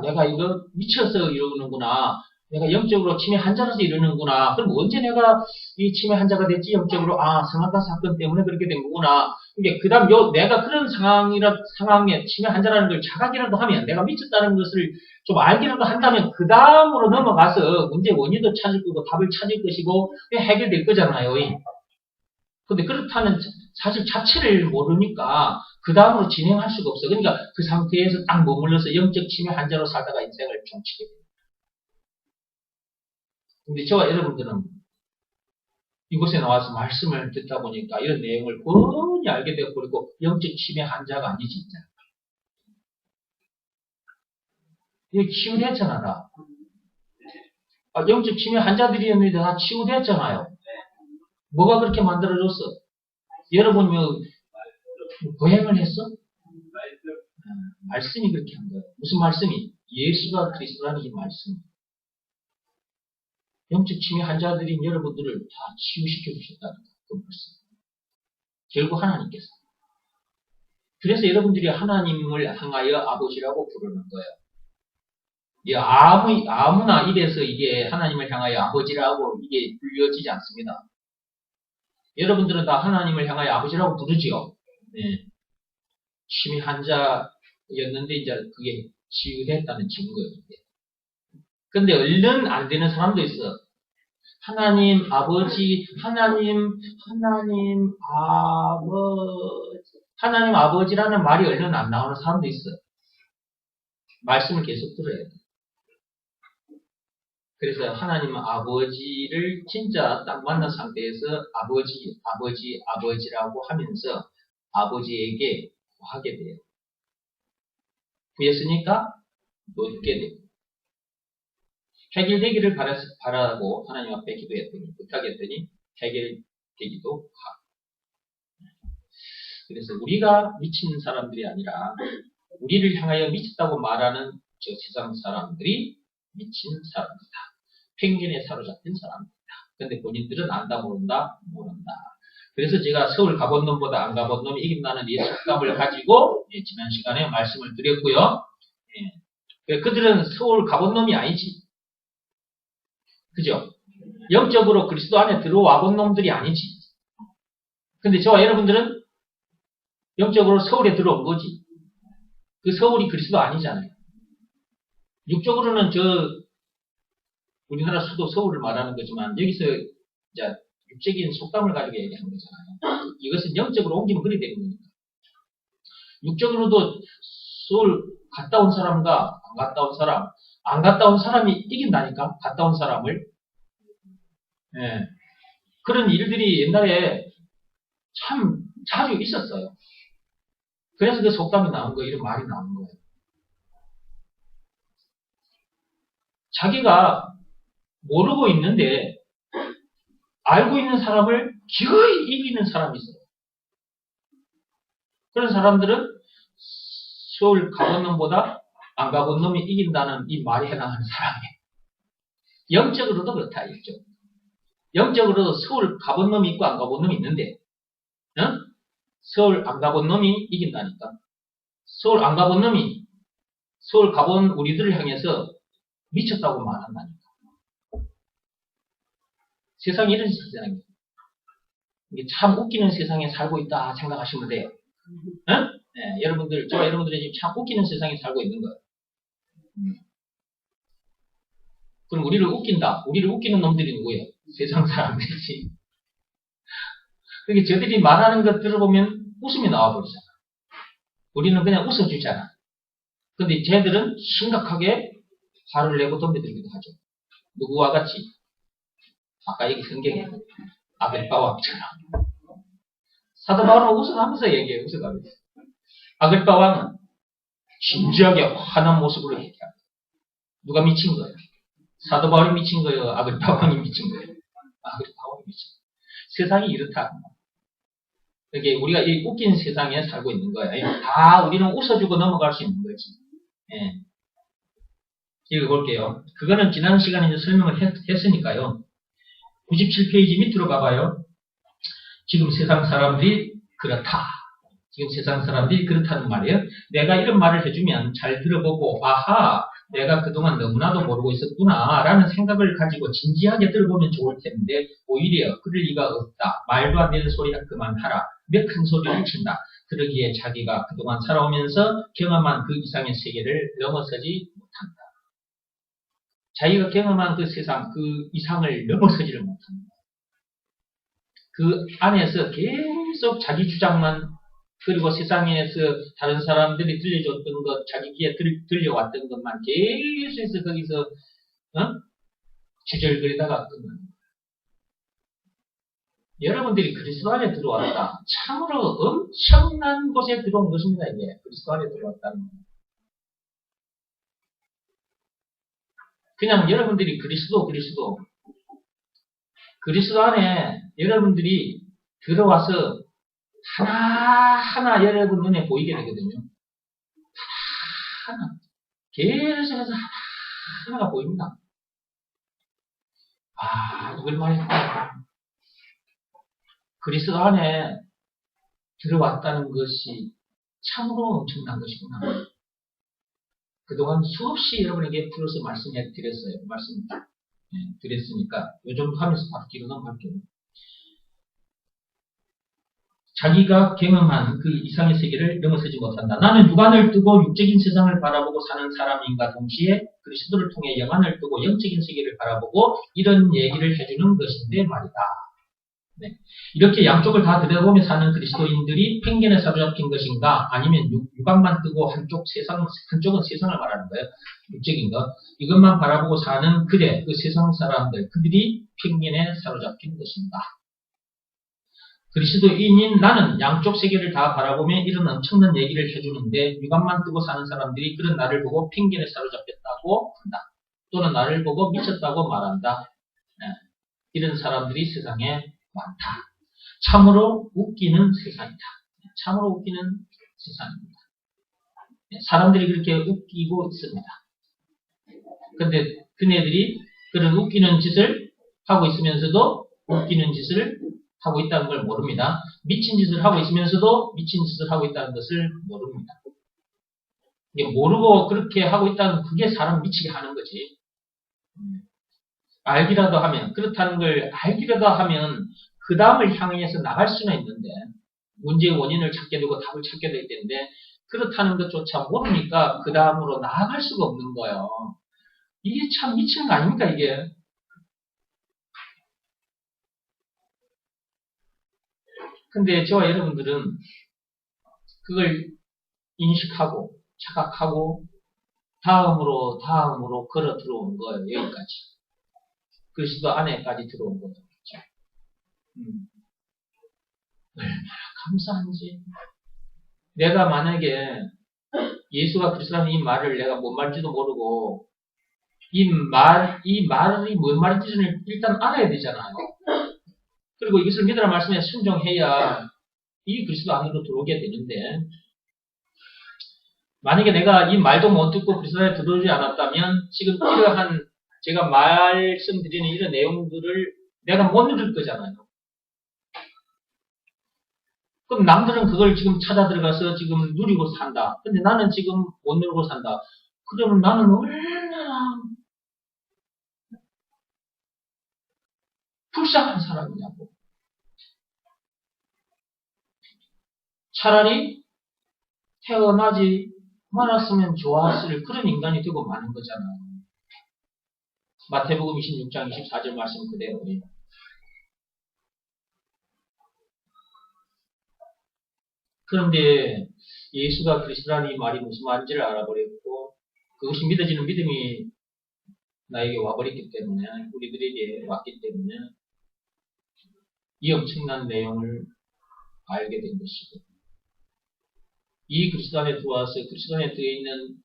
내가 이거 미쳐서 이러는구나. 내가 영적으로 치매 환자라서 이러는구나. 그럼 언제 내가 이 치매 환자가 됐지? 영적으로 성악가 사건 때문에 그렇게 된 거구나. 이게 그 다음 내가 그런 상황에 치매 환자라는 걸 자각이라도 하면 내가 미쳤다는 것을 좀 알기라도 한다면 그 다음으로 넘어가서 문제 원인도 찾을 거고 답을 찾을 것이고 해결될 거잖아요. 근데 그렇다는 사실 자체를 모르니까 그 다음으로 진행할 수가 없어. 그러니까 그 상태에서 딱 머물러서 영적 치매 환자로 살다가 인생을 종치게 돼요. 근데 저와 여러분들은 이곳에 나와서 말씀을 듣다 보니까 이런 내용을 뻔히 알게 되고 그리고 영적 치매 환자가 아니지, 진짜. 이거 치유됐잖아, 다. 영적 치매 환자들이었는데 다 치유됐잖아요. 뭐가 그렇게 만들어졌어? 여러분이 보행을 했어? 말씀이 그렇게 한 거예요. 무슨 말씀이? 예수가 그리스도라는 이 말씀. 영적 치매 환자들인 여러분들을 다 치유시켜 주셨다는 그 말씀. 결국 하나님께서. 그래서 여러분들이 하나님을 향하여 아버지라고 부르는 거예요. 아무나 입에서 이게 하나님을 향하여 아버지라고 이게 불려지지 않습니다. 여러분들은 다 하나님을 향하여 아버지라고 부르지요. 네. 치매 환자였는데 이제 그게 치유됐다는 증거예요. 근데 얼른 안 되는 사람도 있어. 하나님 아버지라는 말이 얼른 안 나오는 사람도 있어. 말씀을 계속 들어야 돼. 그래서 하나님 아버지를 진짜 딱 만난 상태에서 아버지라고 하면서 아버지에게 구하게 돼요. 구했으니까 얻게 돼요. 해결되기를 바라고 하나님 앞에 부탁했더니 해결되기도 하고. 그래서 우리가 미친 사람들이 아니라 우리를 향하여 미쳤다고 말하는 저 세상 사람들이 미친 사람이다. 편견에 사로잡힌 사람이다. 근데 본인들은 안다 모른다. 그래서 제가 서울 가본 놈보다 안 가본 놈이 이긴다는 이 속담을 가지고 지난 시간에 말씀을 드렸고요. 그들은 서울 가본 놈이 아니지. 그죠? 영적으로 그리스도 안에 들어와 본 놈들이 아니지. 근데 저와 여러분들은 영적으로 서울에 들어온 거지. 그 서울이 그리스도 아니잖아요. 육적으로는 우리나라 수도 서울을 말하는 거지만 여기서 이제 육적인 속담을 가지고 얘기하는 거잖아요. 이것은 영적으로 옮기면 그리 되는 거니까. 육적으로도 서울 갔다 온 사람과 안 갔다 온 사람이 이긴다니까. 갔다 온 사람을. 예. 그런 일들이 옛날에 참 자주 있었어요. 그래서 그 속담이 나온 거예요. 이런 말이 나온 거예요. 자기가 모르고 있는데 알고 있는 사람을 기어이 이기는 사람이 있어요. 그런 사람들은 서울 가본 놈보다 안 가본 놈이 이긴다는 이 말에 해당하는 사람이에요. 영적으로도 그렇다. 영적으로도 서울 가본 놈이 있고 안 가본 놈이 있는데 서울 안 가본 놈이 이긴다니까. 서울 안 가본 놈이 서울 가본 우리들을 향해서 미쳤다고 말한다니까. 세상이 이런 세상이에요. 이게 참 웃기는 세상에 살고 있다 생각하시면 돼요. 네, 저와 여러분들이 지금 참 웃기는 세상에 살고 있는 거예요. 그럼 우리를 웃기는 놈들이 누구예요? 세상 사람들이지. 그러니까 저들이 말하는 것 들어보면 웃음이 나와버리잖아. 우리는 그냥 웃어주잖아. 근데 쟤들은 심각하게 화를 내고 덤벼들기도 하죠. 누구와 같이? 아까 여기 성경에 아글바왕처럼. 사도 바울은 웃어가면서 얘기해요. 웃어가면서. 아글바왕은 진지하게 화난 모습으로 얘기합니다. 누가 미친 거예요? 사도 바울이 미친 거예요? 아글바왕이 미친 거예요? 아글바왕이 미친 거예요. 세상이 이렇다. 이게 우리가 이 웃긴 세상에 살고 있는 거예요. 다 우리는 웃어주고 넘어갈 수 있는 거지. 예. 읽어볼게요. 그거는 지난 시간에 이제 설명을 했으니까요. 97페이지 밑으로 가봐요. 지금 세상 사람들이 그렇다. 지금 세상 사람들이 그렇다는 말이에요. 내가 이런 말을 해주면 잘 들어보고 아하 내가 그동안 너무나도 모르고 있었구나 라는 생각을 가지고 진지하게 들어보면 좋을 텐데 오히려 그럴 리가 없다. 말도 안 되는 소리라 그만하라. 몇 큰 소리를 친다. 그러기에 자기가 그동안 살아오면서 경험한 그 이상의 세계를 넘어서지 못한다. 자기가 경험한 그 세상, 그 이상을 넘어서지를 못합니다. 그 안에서 계속 자기 주장만 그리고 세상에서 다른 사람들이 들려줬던 것, 자기 귀에 들려왔던 것만 계속해서 거기서 주절거리다가 끝나는 거예요. 여러분들이 그리스도 안에 들어왔다. 참으로 엄청난 곳에 들어온 것입니다. 이게 그리스도 안에 들어왔다는 거예요. 그냥 여러분들이 그리스도 안에 여러분들이 들어와서 하나하나 여러분 눈에 보이게 되거든요. 하나 계속해서 하나가 보입니다. 이걸 말했구나. 그리스도 안에 들어왔다는 것이 참으로 엄청난 것이구나. 그동안 수없이 여러분에게 풀어서 말씀해 드렸으니까 요 정도 하면서 바뀌고 넘어갈게요. 자기가 경험한 그 이상의 세계를 넘어서지 못한다. 나는 육안을 뜨고 육적인 세상을 바라보고 사는 사람인가 동시에 그리스도를 통해 영안을 뜨고 영적인 세계를 바라보고 이런 얘기를 해주는 것인데 말이다. 네. 이렇게 양쪽을 다 들여다보며 사는 그리스도인들이 편견에 사로잡힌 것인가 아니면 육안만 뜨고 한쪽은 세상을 말하는 거예요. 육적인 것. 이것만 바라보고 사는 그 세상 사람들, 그들이 편견에 사로잡힌 것인가. 그리스도인인 나는 양쪽 세계를 다 바라보며 이런 엄청난 얘기를 해주는데 육안만 뜨고 사는 사람들이 그런 나를 보고 편견에 사로잡혔다고 한다. 또는 나를 보고 미쳤다고 말한다. 이런 사람들이 세상에 많다. 참으로 웃기는 세상이다. 참으로 웃기는 세상입니다. 사람들이 그렇게 웃기고 있습니다. 그런데 그네들이 그런 웃기는 짓을 하고 있으면서도 웃기는 짓을 하고 있다는 걸 모릅니다. 미친 짓을 하고 있으면서도 미친 짓을 하고 있다는 것을 모릅니다. 이게 모르고 그렇게 하고 있다는 그게 사람 미치게 하는 거지. 알기라도 하면, 그렇다는 걸 알기라도 하면 그 다음을 향해서 나갈 수는 있는데 문제의 원인을 찾게 되고 답을 찾게 될 텐데 그렇다는 것조차 모르니까 그 다음으로 나아갈 수가 없는 거예요. 이게 참 미치는 거 아닙니까 이게. 근데 저와 여러분들은 그걸 인식하고 착각하고 다음으로 걸어 들어온 거예요. 여기까지. 그리스도 안에까지 들어온 거죠. 얼마나 감사한지. 내가 만약에 예수가 그리스도라는 이 말을 내가 뭔 말인지도 모르고 이 말이 뭔 말인지를 일단 알아야 되잖아요. 그리고 이것을 믿으라 말씀에 순종해야 이 그리스도 안으로 들어오게 되는데 만약에 내가 이 말도 못 듣고 그리스도 안에 들어오지 않았다면 지금 이러한 제가 말씀드리는 이런 내용들을 내가 못 누릴 거잖아요. 그럼 남들은 그걸 지금 찾아 들어가서 지금 누리고 산다. 근데 나는 지금 못 누리고 산다. 그러면 나는 얼마나 불쌍한 사람이냐고. 차라리 태어나지 말았으면 좋았을 그런 인간이 되고 마는 거잖아요. 마태복음 26장 24절 말씀 그대로예요. 그런데 예수가 그리스도라는 이 말이 무슨 말인지를 알아버렸고 그것이 믿어지는 믿음이 나에게 와버렸기 때문에 우리들에게 왔기 때문에 이 엄청난 내용을 알게 된 것이고 이 그리스도 안에 들어와서 그리스도 안에 들어있는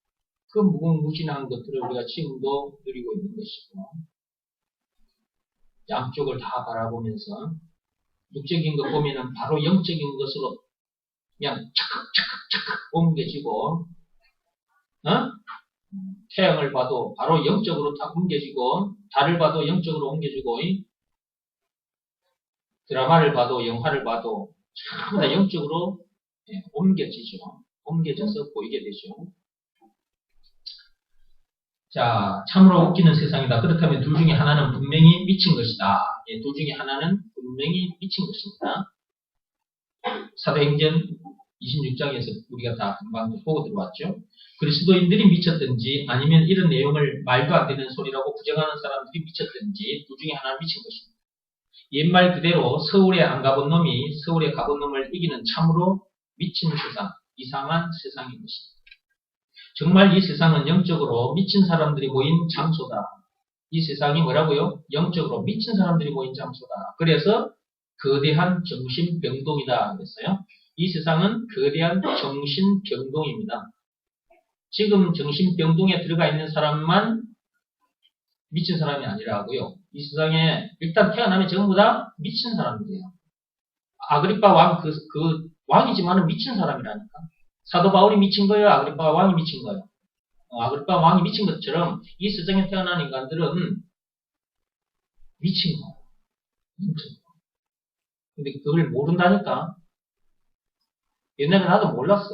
그 무궁무진한 것들을 우리가 지금도 누리고 있는 것이고 양쪽을 다 바라보면서 육적인 것 보면은 바로 영적인 것으로 그냥 착각 옮겨지고 태양을 봐도 바로 영적으로 다 옮겨지고 달을 봐도 영적으로 옮겨지고 드라마를 봐도 영화를 봐도 전부 다 영적으로 옮겨지죠. 옮겨져서 보이게 되죠. 자, 참으로 웃기는 세상이다. 그렇다면 둘 중에 하나는 분명히 미친 것이다. 둘 중에 하나는 분명히 미친 것입니다. 사도행전 26장에서 우리가 다 금방 보고 들어왔죠. 그리스도인들이 미쳤든지 아니면 이런 내용을 말도 안 되는 소리라고 부정하는 사람들이 미쳤든지 둘 중에 하나는 미친 것입니다. 옛말 그대로 서울에 안 가본 놈이 서울에 가본 놈을 이기는 참으로 미친 세상, 이상한 세상인 것입니다. 정말 이 세상은 영적으로 미친 사람들이 모인 장소다. 이 세상이 뭐라고요? 영적으로 미친 사람들이 모인 장소다. 그래서 거대한 정신병동이다 그랬어요. 이 세상은 거대한 정신병동입니다. 지금 정신병동에 들어가 있는 사람만 미친 사람이 아니라고요. 이 세상에 일단 태어나면 전부 다 미친 사람들이에요. 아그리파 왕, 그 왕이지만은 미친 사람이라니까. 사도 바울이 미친 거예요? 아그리파 왕이 미친 거예요? 아그리파 왕이 미친 것처럼 이 세상에 태어난 인간들은 미친 거예요. 근데 그걸 모른다니까. 옛날에 나도 몰랐어.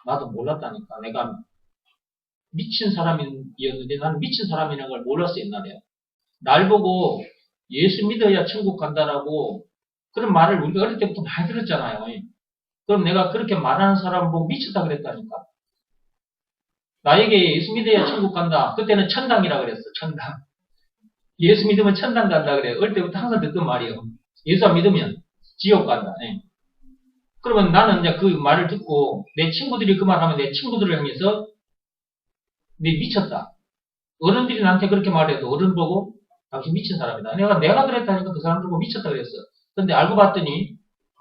나도 몰랐다니까. 내가 미친 사람이었는데 나는 미친 사람이라는 걸 몰랐어 옛날에. 날 보고 예수 믿어야 천국 간다라고 그런 말을 우리가 어릴 때부터 많이 들었잖아요. 그럼 내가 그렇게 말하는 사람 보고 미쳤다 그랬다니까. 나에게 예수 믿어야 천국 간다. 그때는 천당이라 그랬어. 천당. 예수 믿으면 천당 간다 그래. 어릴 때부터 항상 듣던 말이에요. 예수 안 믿으면 지옥 간다. 그러면 나는 이제 그 말을 듣고 내 친구들이 그 말하면 내 친구들을 향해서 네 미쳤다. 어른들이 나한테 그렇게 말해도 어른 보고 당신 미친 사람이다. 내가 그랬다니까 그 사람들 보고 미쳤다 그랬어. 근데 알고 봤더니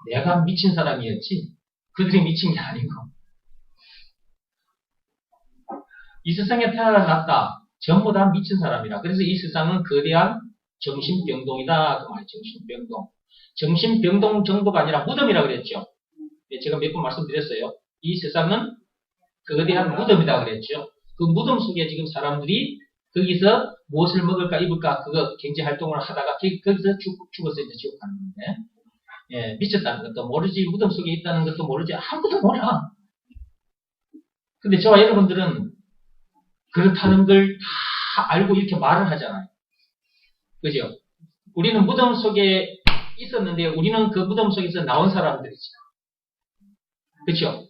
내가 미친 사람이었지 그들이 미친 게 아니고 이 세상에 태어났다. 전부 다 미친 사람이라. 그래서 이 세상은 거대한 정신병동이다. 그 말이 정신병동. 정신병동 정도가 아니라 무덤이라 그랬죠. 제가 몇 번 말씀드렸어요. 이 세상은 거대한 무덤이다 그랬죠. 그 무덤 속에 지금 사람들이 거기서 무엇을 먹을까 입을까 그거 경제활동을 하다가 거기서 죽어서 이제 지옥 가는 건데 미쳤다는 것도 모르지 무덤 속에 있다는 것도 모르지 아무것도 몰라. 근데 저와 여러분들은 그렇다는 걸 다 알고 이렇게 말을 하잖아요. 그죠? 우리는 무덤 속에 있었는데 우리는 그 무덤 속에서 나온 사람들이죠. 그렇죠?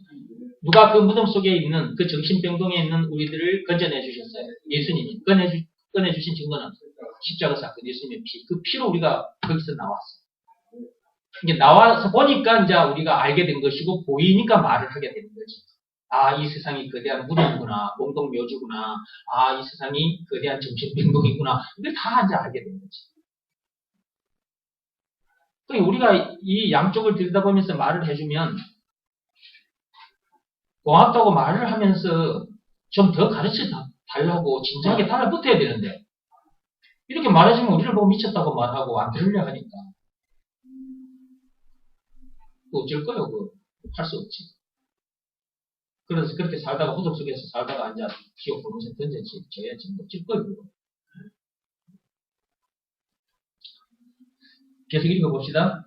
누가 그 무덤 속에 있는 그 정신병동에 있는 우리들을 건져내 주셨어요. 예수님이 꺼내주신 증거는 십자가 사건, 예수님의 피. 그 피로 우리가 거기서 나왔어요. 이게 나와서 보니까 이제 우리가 알게 된 것이고 보이니까 말을 하게 되는 거지. 아, 이 세상이 거대한 무덤이구나, 공동묘지구나. 아, 이 세상이 거대한 정신병동이구나. 이걸 다 이제 알게 된 거지. 그러니까 우리가 이 양쪽을 들여다보면서 말을 해주면 고맙다고 말을 하면서 좀 더 가르쳐 달라고 진지하게 달라붙어야 되는데 이렇게 말해주면 우리를 보고 미쳤다고 말하고 안 들으려 하니까 어쩔 거예요. 할 수 없지. 그래서 그렇게 살다가 무덤 속에서 살다가 이제 지옥 보면서 던져져야지 어쩔 거예요. 계속 읽어봅시다.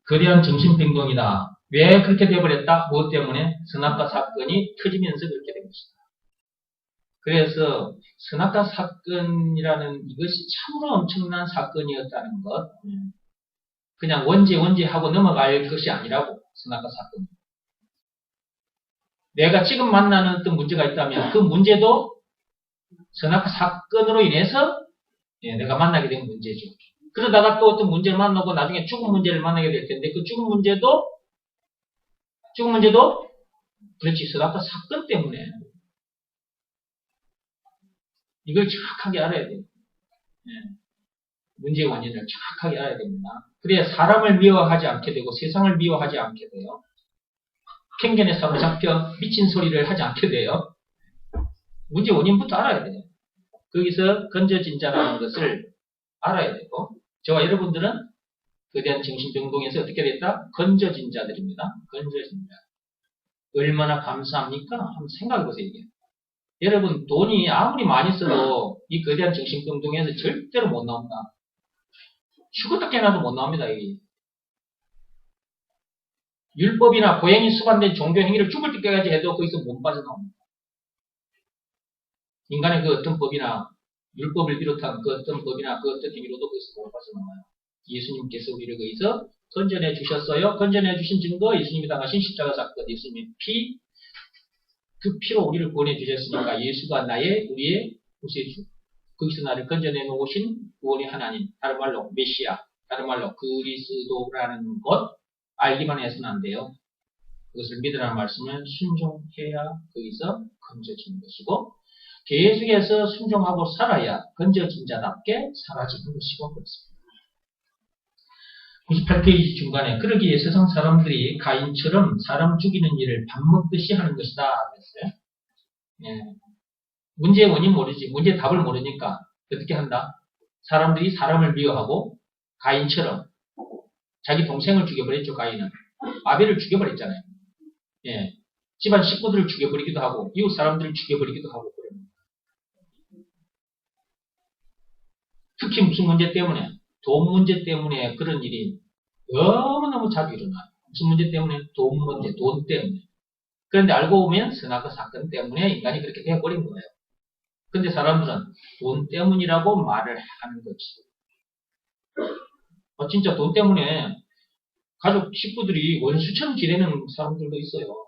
거대한 정신병동이다. 왜 그렇게 되어버렸다? 무엇 때문에? 선악과 사건이 터지면서 그렇게 된 것이다. 그래서 선악과 사건이라는 이것이 참으로 엄청난 사건이었다는 것. 그냥 원죄 하고 넘어갈 것이 아니라고. 선악과 사건. 내가 지금 만나는 어떤 문제가 있다면 그 문제도 선악과 사건으로 인해서 내가 만나게 된 문제죠. 그러다가 또 어떤 문제를 만나고 나중에 죽은 문제를 만나게 될 텐데 그 죽은 문제도 그렇지 선악과 사건 때문에 이걸 정확하게 알아야 돼요. 문제의 원인을 정확하게 알아야 됩니다. 그래야 사람을 미워하지 않게 되고 세상을 미워하지 않게 돼요. 편견에 사로잡혀 미친 소리를 하지 않게 돼요. 문제 원인부터 알아야 돼요. 거기서 건져진 자라는 것을 알아야 되고 저와 여러분들은 거대한 정신병동에서 어떻게 됐다? 건져진 자들입니다. 건져진 자. 얼마나 감사합니까? 한번 생각해보세요. 이게. 여러분 돈이 아무리 많이 써도 이 거대한 정신병동에서 절대로 못 나옵니다. 죽었다 깨어나도 못 나옵니다. 이게. 율법이나 고행이 수반된 종교 행위를 죽을 때까지 해도 거기서 못 빠져나옵니다. 인간의 그 어떤 법이나 율법을 비롯한 그 어떤 법이나 그 어떤 행위로도 거기서 못 빠져나와요. 예수님께서 우리를 거기서 건져내 주셨어요. 건져내 주신 증거 예수님이 당하신 십자가 사건 예수님의 피, 그 피로 우리를 구원해 주셨으니까 예수가 우리의 구세주. 거기서 나를 건져내 놓으신 구원의 하나님, 다른 말로 메시아, 다른 말로 그리스도라는 것 알기만 해서는 안 돼요. 그것을 믿으라는 말씀은 순종해야 거기서 건져지는 것이고 계속해서 순종하고 살아야 건져진 자답게 사라지는 것이고 그렇습니다. 98페이지 중간에 그러기에 세상 사람들이 가인처럼 사람 죽이는 일을 밥 먹듯이 하는 것이다 그랬어요. 예. 문제의 원인 모르지. 문제의 답을 모르니까 어떻게 한다? 사람들이 사람을 미워하고 가인처럼 자기 동생을 죽여버렸죠. 가인은. 아벨을 죽여버렸잖아요. 예. 집안 식구들을 죽여버리기도 하고 이웃 사람들을 죽여버리기도 하고 그래요. 특히 무슨 문제 때문에? 돈 문제 때문에 그런 일이 너무너무 자주 일어나요. 무슨 문제 때문에? 돈 문제, 돈 때문에. 그런데 알고 보면 선악과 사건 때문에 인간이 그렇게 되어버린 거예요. 근데 사람들은 돈 때문이라고 말을 하는 거지. 진짜 돈 때문에 가족 식구들이 원수처럼 지내는 사람들도 있어요.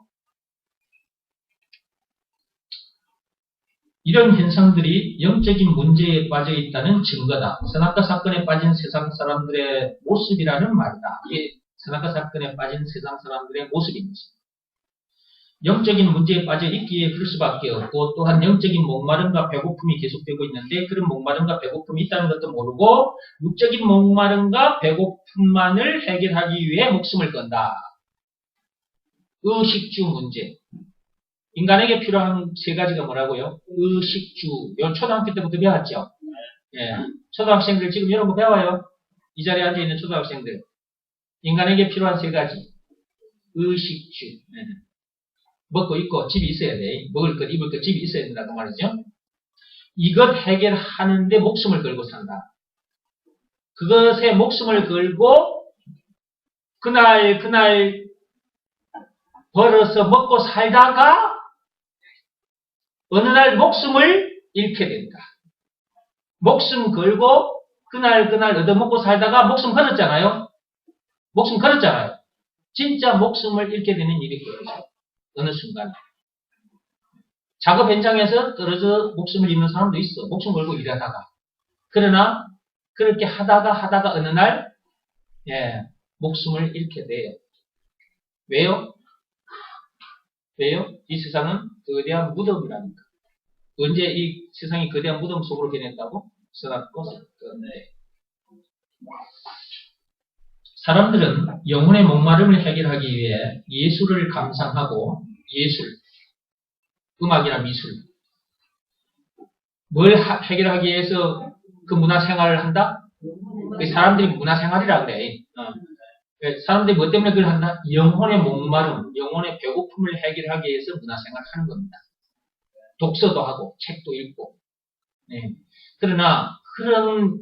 이런 현상들이 영적인 문제에 빠져 있다는 증거다. 선악과 사건에 빠진 세상 사람들의 모습이라는 말이다. 이게 선악과 사건에 빠진 세상 사람들의 모습인 것입니다. 영적인 문제에 빠져 있기에 그럴 수밖에 없고 또한 영적인 목마름과 배고픔이 계속되고 있는데 그런 목마름과 배고픔이 있다는 것도 모르고 육적인 목마름과 배고픔만을 해결하기 위해 목숨을 건다. 의식주 문제. 인간에게 필요한 세 가지가 뭐라고요? 의식주. 이건 초등학교 때부터 배웠죠? 예. 초등학생들 지금 이런 거 배워요? 이 자리에 앉아있는 초등학생들. 인간에게 필요한 세 가지. 의식주. 예. 먹고 입고 집이 있어야 돼. 먹을 것, 입을 것, 집이 있어야 된다고 말이죠. 이것 해결하는데 목숨을 걸고 산다. 그것에 목숨을 걸고 그날 벌어서 먹고 살다가 어느 날 목숨을 잃게 된다. 목숨 걸고 그날 얻어먹고 살다가 목숨 걸었잖아요. 목숨 걸었잖아요. 진짜 목숨을 잃게 되는 일이 벌어져요. 어느 순간. 작업 현장에서 떨어져 목숨을 잃는 사람도 있어. 목숨 걸고 일하다가. 그러나 그렇게 하다가 어느 날 목숨을 잃게 돼요. 왜요? 이 세상은 거대한 무덤이라니까. 언제 이 세상이 거대한 무덤 속으로 변했다고? 선악과 사건. 사람들은 영혼의 목마름을 해결하기 위해 예술을 감상하고 음악이나 미술. 뭘 해결하기 위해서 그 문화생활을 한다? 사람들이 문화생활이라 그래. 사람들이 뭐 때문에 그걸 한다? 영혼의 목마름, 영혼의 배고픔을 해결하기 위해서 문화생활을 하는 겁니다. 독서도 하고 책도 읽고. 그러나 그런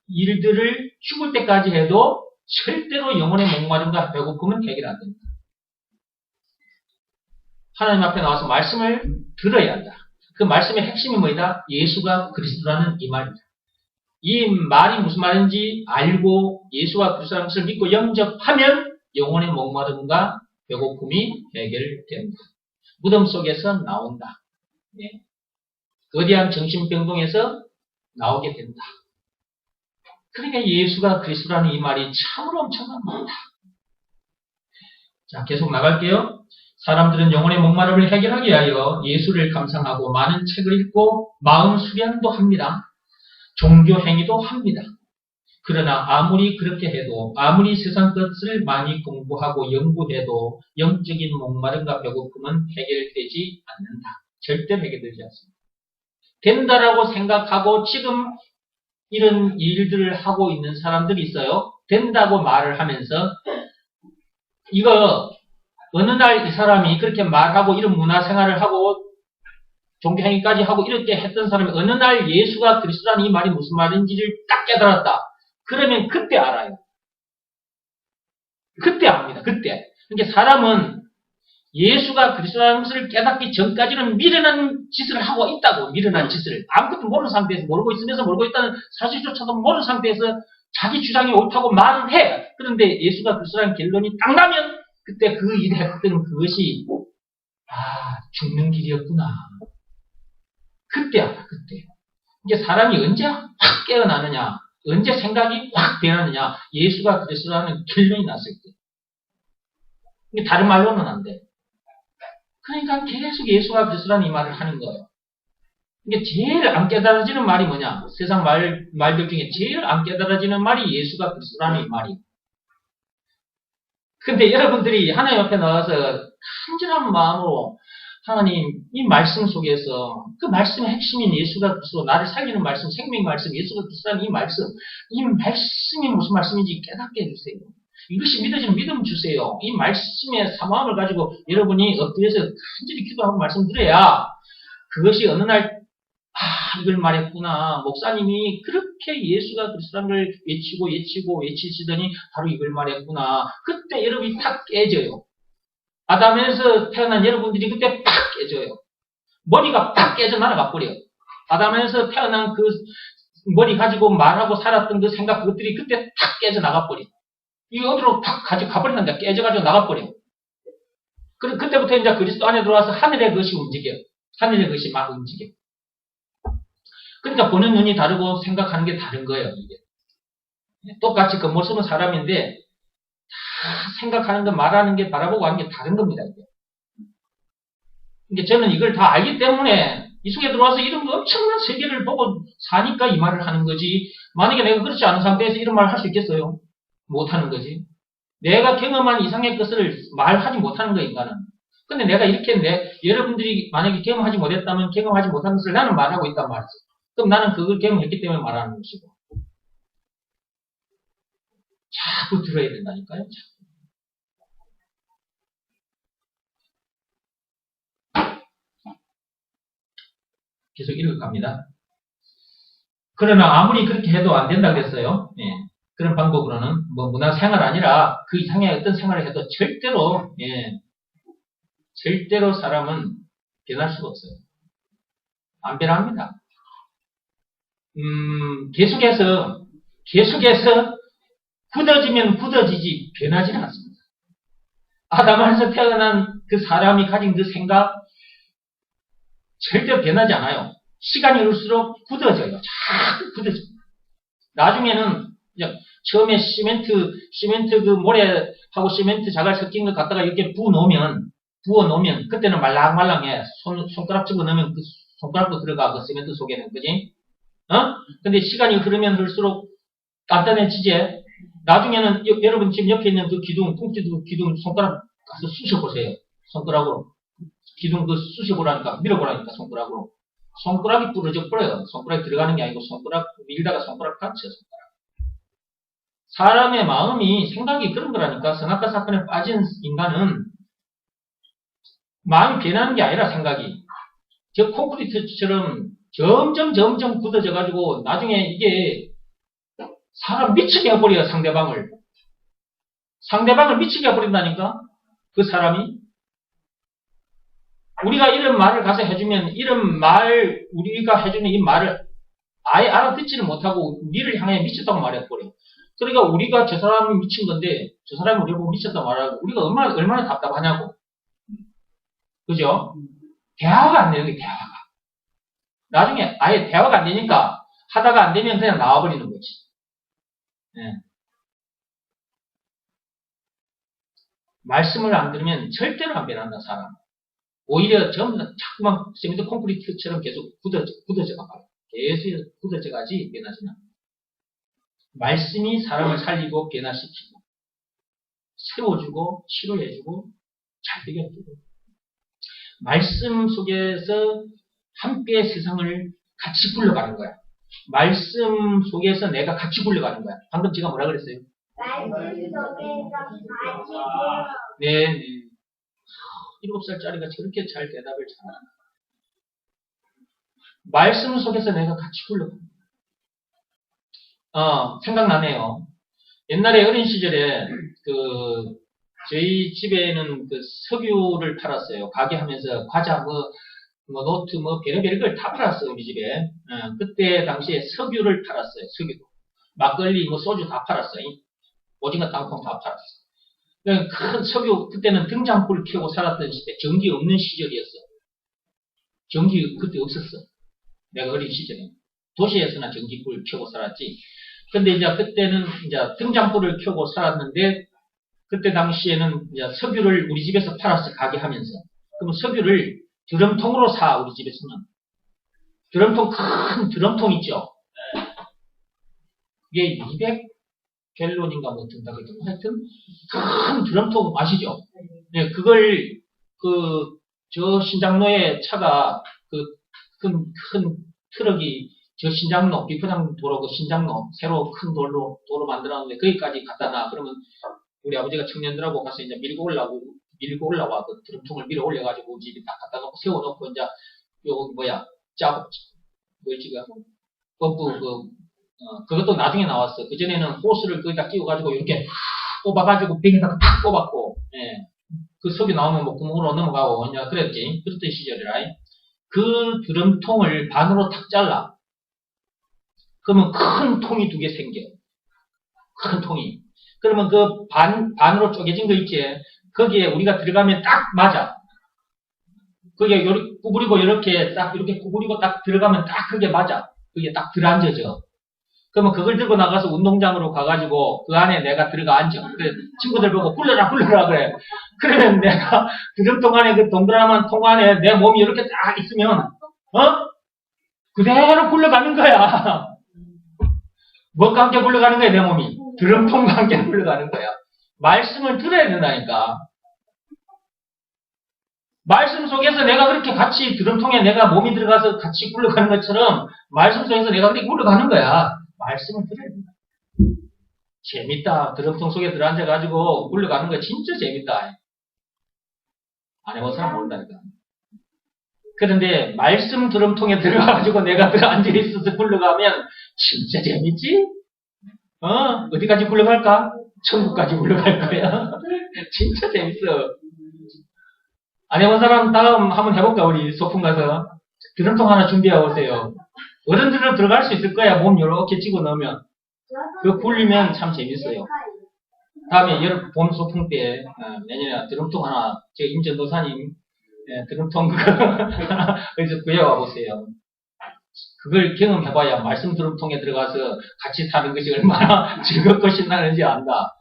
일들을 죽을 때까지 해도 절대로 영혼의 목마름과 배고픔은 해결 안 됩니다. 하나님 앞에 나와서 말씀을 들어야 한다. 그 말씀의 핵심이 뭐이다? 예수가 그리스도라는 이 말입니다. 이 말이 무슨 말인지 알고 예수와 그리스도라는 것을 믿고 영접하면 영혼의 목마름과 배고픔이 해결됩니다. 무덤 속에서 나온다. 거대한 정신병동에서 나오게 된다. 그러니까 예수가 그리스도라는 이 말이 참으로 엄청난 말이다. 자, 계속 나갈게요. 사람들은 영혼의 목마름을 해결하기 위하여 예수를 감상하고 많은 책을 읽고 마음 수련도 합니다. 종교 행위도 합니다. 그러나 아무리 그렇게 해도 아무리 세상 것을 많이 공부하고 연구해도 영적인 목마름과 배고픔은 해결되지 않는다. 절대 해결되지 않습니다. 된다라고 생각하고 지금 이런 일들을 하고 있는 사람들이 있어요. 된다고 말을 하면서 이거 어느 날 이 사람이 그렇게 말하고 이런 문화생활을 하고 종교행위까지 하고 이렇게 했던 사람이 어느 날 예수가 그리스도라는 이 말이 무슨 말인지를 딱 깨달았다. 그러면 그때 알아요. 그때 압니다. 그때. 그러니까 사람은 예수가 그리스도라는 것을 깨닫기 전까지는 미련한 짓을 하고 있다고. 미련한 짓을. 아무것도 모르는 상태에서 모르고 있으면서 모르고 있다는 사실조차도 모르는 상태에서 자기 주장이 옳다고 말을 해. 그런데 예수가 그리스도라는 결론이 딱 나면 그때 그 일을 했던 그것이 죽는 길이었구나. 그때 알아. 그때. 이게 사람이 언제 확 깨어나느냐, 언제 생각이 확 변하느냐, 예수가 그리스도라는 결론이 났을 때. 이게 다른 말로는 안 돼. 그러니까 계속 예수가 그리스도라는 이 말을 하는 거예요. 이게 제일 안 깨달아지는 말이 뭐냐? 세상 말들 중에 제일 안 깨달아지는 말이 예수가 그리스도라는 이 말이에요. 근데 여러분들이 하나님 앞에 나와서 간절한 마음으로 하나님 이 말씀 속에서 그 말씀의 핵심인 예수가 그리스도, 나를 살리는 말씀, 생명 말씀, 예수가 그리스도라는 이 말씀이 무슨 말씀인지 깨닫게 해주세요. 이것이 믿어지는 믿음 주세요. 이 말씀의 사모함을 가지고 여러분이 엎드려서 간절히 기도하고 말씀드려야 그것이 어느 날 이걸 말했구나. 목사님이 그렇게 예수가 그리스도라는 걸 외치시더니 바로 이걸 말했구나. 그때 여러분이 탁 깨져요. 아담에서 태어난 여러분들이 그때 팍 깨져요. 머리가 팍 깨져 날아가 버려요. 아담에서 태어난 그 머리 가지고 말하고 살았던 그 생각, 그것들이 그때 팍 깨져 나가버려요. 이 어디로 팍 가버린다. 깨져가지고 나가버려요. 그때부터 이제 그리스도 안에 들어와서 하늘의 것이 움직여요. 하늘의 것이 막 움직여요. 그러니까 보는 눈이 다르고 생각하는 게 다른 거예요, 이게. 똑같이 겉모습은 사람인데, 다 생각하는 거, 말하는 게, 바라보고 하는 게 다른 겁니다, 이게. 그러니까 저는 이걸 다 알기 때문에, 이 속에 들어와서 이런 엄청난 세계를 보고 사니까 이 말을 하는 거지. 만약에 내가 그렇지 않은 상태에서 이런 말을 할 수 있겠어요? 못하는 거지. 내가 경험한 이상의 것을 말하지 못하는 거, 인간은. 근데 내가 이렇게 했는데, 여러분들이 만약에 경험하지 못했다면 경험하지 못한 것을 나는 말하고 있단 말이지. 그럼 나는 그걸 경험했기 때문에 말하는 것이고. 자꾸 들어야 된다니까요. 계속 읽어갑니다. 그러나 아무리 그렇게 해도 안 된다고 했어요. 예. 그런 방법으로는 뭐 문화생활 아니라 그 이상의 어떤 생활을 해도 절대로 절대로 사람은 변할 수가 없어요. 안 변합니다. 계속해서 굳어지면 굳어지지 변하지는 않습니다. 아담에서 태어난 그 사람이 가진 그 생각 절대 변하지 않아요. 시간이 흐를수록 굳어져요. 자꾸 굳어져요. 나중에는 처음에 시멘트 그 모래하고 시멘트 자갈 섞인 걸 갖다가 이렇게 부어 놓으면 그때는 말랑말랑해. 손가락 집어 넣으면 그 손가락도 들어가. 그 시멘트 속에는. 그지? 근데 시간이 흐르면 흐를수록 단단해지지. 나중에는 여러분 지금 옆에 있는 그 통기둥 기둥 손가락 가서 쑤셔보세요. 손가락으로. 기둥 그 쑤셔보라니까, 밀어보라니까, 손가락으로. 손가락이 부러져 버려요. 손가락이 들어가는 게 아니고 손가락 밀다가 손가락 다쳐요. 사람의 마음이, 생각이 그런 거라니까. 선악과 사건에 빠진 인간은 마음이 변하는 게 아니라 생각이. 저 콘크리트처럼 점점 굳어져가지고 나중에 이게 사람 미치게 해버려요. 상대방을 미치게 해버린다니까. 그 사람이. 우리가 이런 말을 가서 해주면 우리가 해주는 이 말을 아예 알아듣지를 못하고 우리를 향해 미쳤다고 말해버려요. 그러니까 우리가 저 사람이 미친 건데 저 사람이 우리를 보고 미쳤다고 말하고 우리가 얼마나 답답하냐고. 그죠? 대화가 안 되는 게 대화가. 나중에 아예 대화가 안 되니까 하다가 안 되면 그냥 나와버리는 거지. 네. 말씀을 안 들으면 절대로 안 변한다, 사람. 오히려 전부 다 자꾸만 시멘트 콘크리트처럼 계속 굳어져가 봐요. 계속 굳어져가지 변하지는 않아요. 말씀이 사람을 살리고 변화시키고 세워주고 치료해주고 잘 되게 해주고 말씀 속에서 함께 세상을 같이 굴러가는 거야. 말씀 속에서 내가 같이 굴러가는 거야. 방금 제가 뭐라 그랬어요? 말씀 속에서 같이 네. 7살짜리가 저렇게 잘 대답을 잘하나. 말씀 속에서 내가 같이 굴러갑니다. 생각나네요. 옛날에 어린 시절에 저희 집에는 그 석유를 팔았어요. 가게 하면서 과자 노트 별의별 걸 다 팔았어요. 우리 집에. 그때 당시에 석유를 팔았어요. 석유도. 막걸리 소주 다 팔았어요. 오징어 땅콩 다 팔았어요. 큰 석유, 그때는 등잔불 켜고 살았던 시대, 전기 없는 시절이었어. 전기 그때 없었어. 내가 어린 시절에. 도시에서나 전기불을 켜고 살았지. 근데 이제 그때는 이제 등잔불을 켜고 살았는데, 그때 당시에는 이제 석유를 우리 집에서 팔았어, 가게 하면서. 그럼 석유를 드럼통으로 사, 우리 집에서는. 드럼통, 큰 드럼통 있죠? 그게 200갤론인가 뭐 든다 그러더라고. 하여튼, 큰 드럼통 아시죠? 네, 그걸, 저 신장로에 차가, 큰 트럭이, 저 신장로, 비포장 도로, 그 신장로, 새로 큰 도로 만들었는데, 거기까지 갖다 놔. 그러면, 우리 아버지가 청년들하고 가서 이제 밀고 올라와. 그 드럼통을 밀어 올려가지고, 우리 집에 딱 갖다 놓고, 세워놓고, 이제, 뭐였지, 펌프, 그것도 나중에 나왔어. 그전에는 호스를 거기다 끼워가지고, 이렇게 뽑아가지고, 빙에다가 탁 뽑았고, 예. 그 석유 나오면 뭐 구멍으로 넘어가고, 이제 그랬지. 그랬던 시절이라. 그 드럼통을 반으로 탁 잘라. 그러면 큰 통이 2개 생겨. 큰 통이. 그러면 그 반으로 쪼개진 거 있지? 거기에 우리가 들어가면 딱 맞아. 그게 구부리고 이렇게 구부리고 딱 들어가면 딱 그게 맞아. 그게 딱 들어앉아져. 그러면 그걸 들고 나가서 운동장으로 가가지고 그 안에 내가 들어가 앉아. 그래, 친구들 보고 굴러라 그래. 그러면 내가 드럼통 안에 그 동그라만 통 안에 내 몸이 이렇게 딱 있으면, 그대로 굴러가는 거야. 뭐가 함께 굴러가는 거야, 내 몸이. 드럼통과 함께 굴러가는 거야. 말씀을 들어야 된다니까. 말씀 속에서 내가 그렇게 같이 드럼통에 내가 몸이 들어가서 같이 굴러가는 것처럼 말씀 속에서 내가 그렇게 굴러가는 거야. 말씀을 들어야 된다. 재밌다. 드럼통 속에 들어앉아가지고 굴러가는 거 진짜 재밌다. 안 해본 사람 모른다니까. 그런데 말씀 드럼통에 들어가가지고 내가 앉아있어서 굴러가면 진짜 재밌지? 어디까지 굴러갈까? 천국까지 굴러갈 거야. 진짜 재밌어. 안 해본 사람 다음 한번 해볼까? 우리 소풍 가서 드럼통 하나 준비해 오세요. 어른들은 들어갈 수 있을 거야. 몸 이렇게 찍어 넣으면. 그거 굴리면 참 재밌어요. 다음에 봄 소풍 때 내년에 드럼통 하나, 저 임전도사님 드럼통 그거 거기서 구해와 보세요. 그걸 경험해봐야 말씀 드럼통에 들어가서 같이 사는 것이 얼마나 즐겁고 신나는지 안다.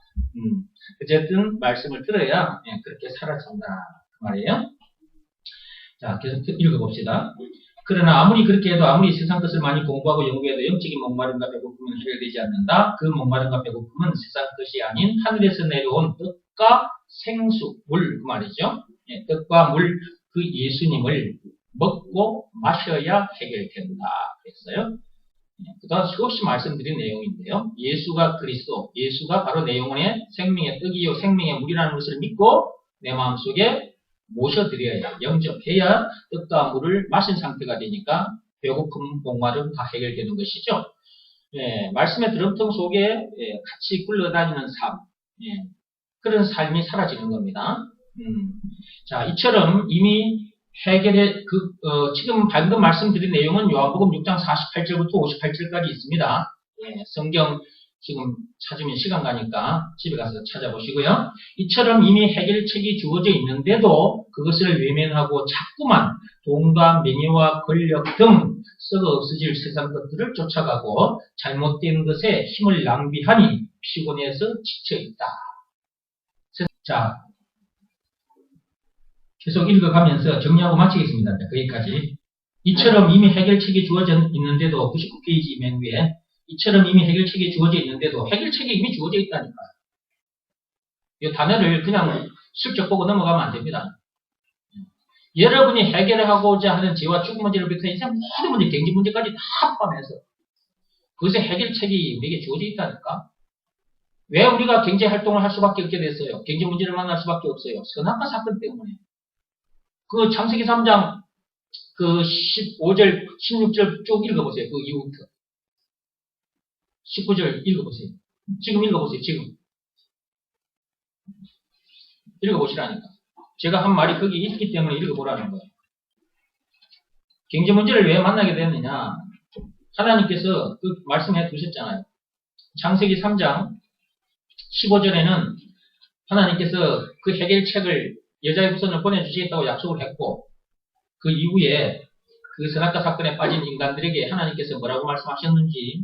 어쨌든 말씀을 들어야 그렇게 살아간다 그 말이에요. 자, 계속 읽어봅시다. 그러나 아무리 그렇게 해도 아무리 세상 것을 많이 공부하고 연구해도 영적인 목마름과 배고픔은 해결되지 않는다. 그 목마름과 배고픔은 세상 것이 아닌 하늘에서 내려온 떡과 생수, 물 그 말이죠. 떡과 물 그 예수님을 먹고 마셔야 해결된다 그랬어요. 그다음 수없이 말씀드린 내용인데요. 예수가 그리스도, 예수가 바로 내 영혼의 생명의 떡이요 생명의 물이라는 것을 믿고 내 마음속에 모셔드려야, 영접해야 떡과 물을 마신 상태가 되니까 배고픔, 목마름 다 해결되는 것이죠. 말씀의 드럼통 속에 같이 굴러다니는 삶, 그런 삶이 사라지는 겁니다. 자, 이처럼 이미 지금 방금 말씀드린 내용은 요한복음 6장 48절부터 58절까지 있습니다. 성경 지금 찾으면 시간 가니까 집에 가서 찾아보시고요. 이처럼 이미 해결책이 주어져 있는데도 그것을 외면하고 자꾸만 돈과 명예와 권력 등 썩어 없어질 세상 것들을 쫓아가고 잘못된 것에 힘을 낭비하니 피곤해서 지쳐있다. 자, 계속 읽어가면서 정리하고 마치겠습니다. 거기까지. 이처럼 이미 해결책이 주어져 있는데도 99페이지 맨 위에 이처럼 이미 해결책이 주어져 있는데도 해결책이 이미 주어져 있다니까요. 이 단어를 그냥 슬쩍 보고 넘어가면 안 됩니다. 여러분이 해결하고자 하는 죄와 죽음 문제를 비롯한 인생 모든 문제, 경제 문제까지 다 포함해서 그것의 해결책이 우리에게 주어져 있다니까. 왜 우리가 경제 활동을 할 수밖에 없게 됐어요? 경제 문제를 만날 수밖에 없어요. 선악과 사건 때문에. 그 창세기 3장 그 15절, 16절 쭉 읽어보세요. 그 이후부터. 19절 읽어보세요. 지금 읽어보세요. 지금. 읽어보시라니까. 제가 한 말이 거기 있기 때문에 읽어보라는 거예요. 경제 문제를 왜 만나게 됐느냐. 하나님께서 그 말씀해 두셨잖아요. 창세기 3장 15절에는 하나님께서 그 해결책을 여자의 후손을 보내주시겠다고 약속을 했고 그 이후에 그 선악과 사건에 빠진 인간들에게 하나님께서 뭐라고 말씀하셨는지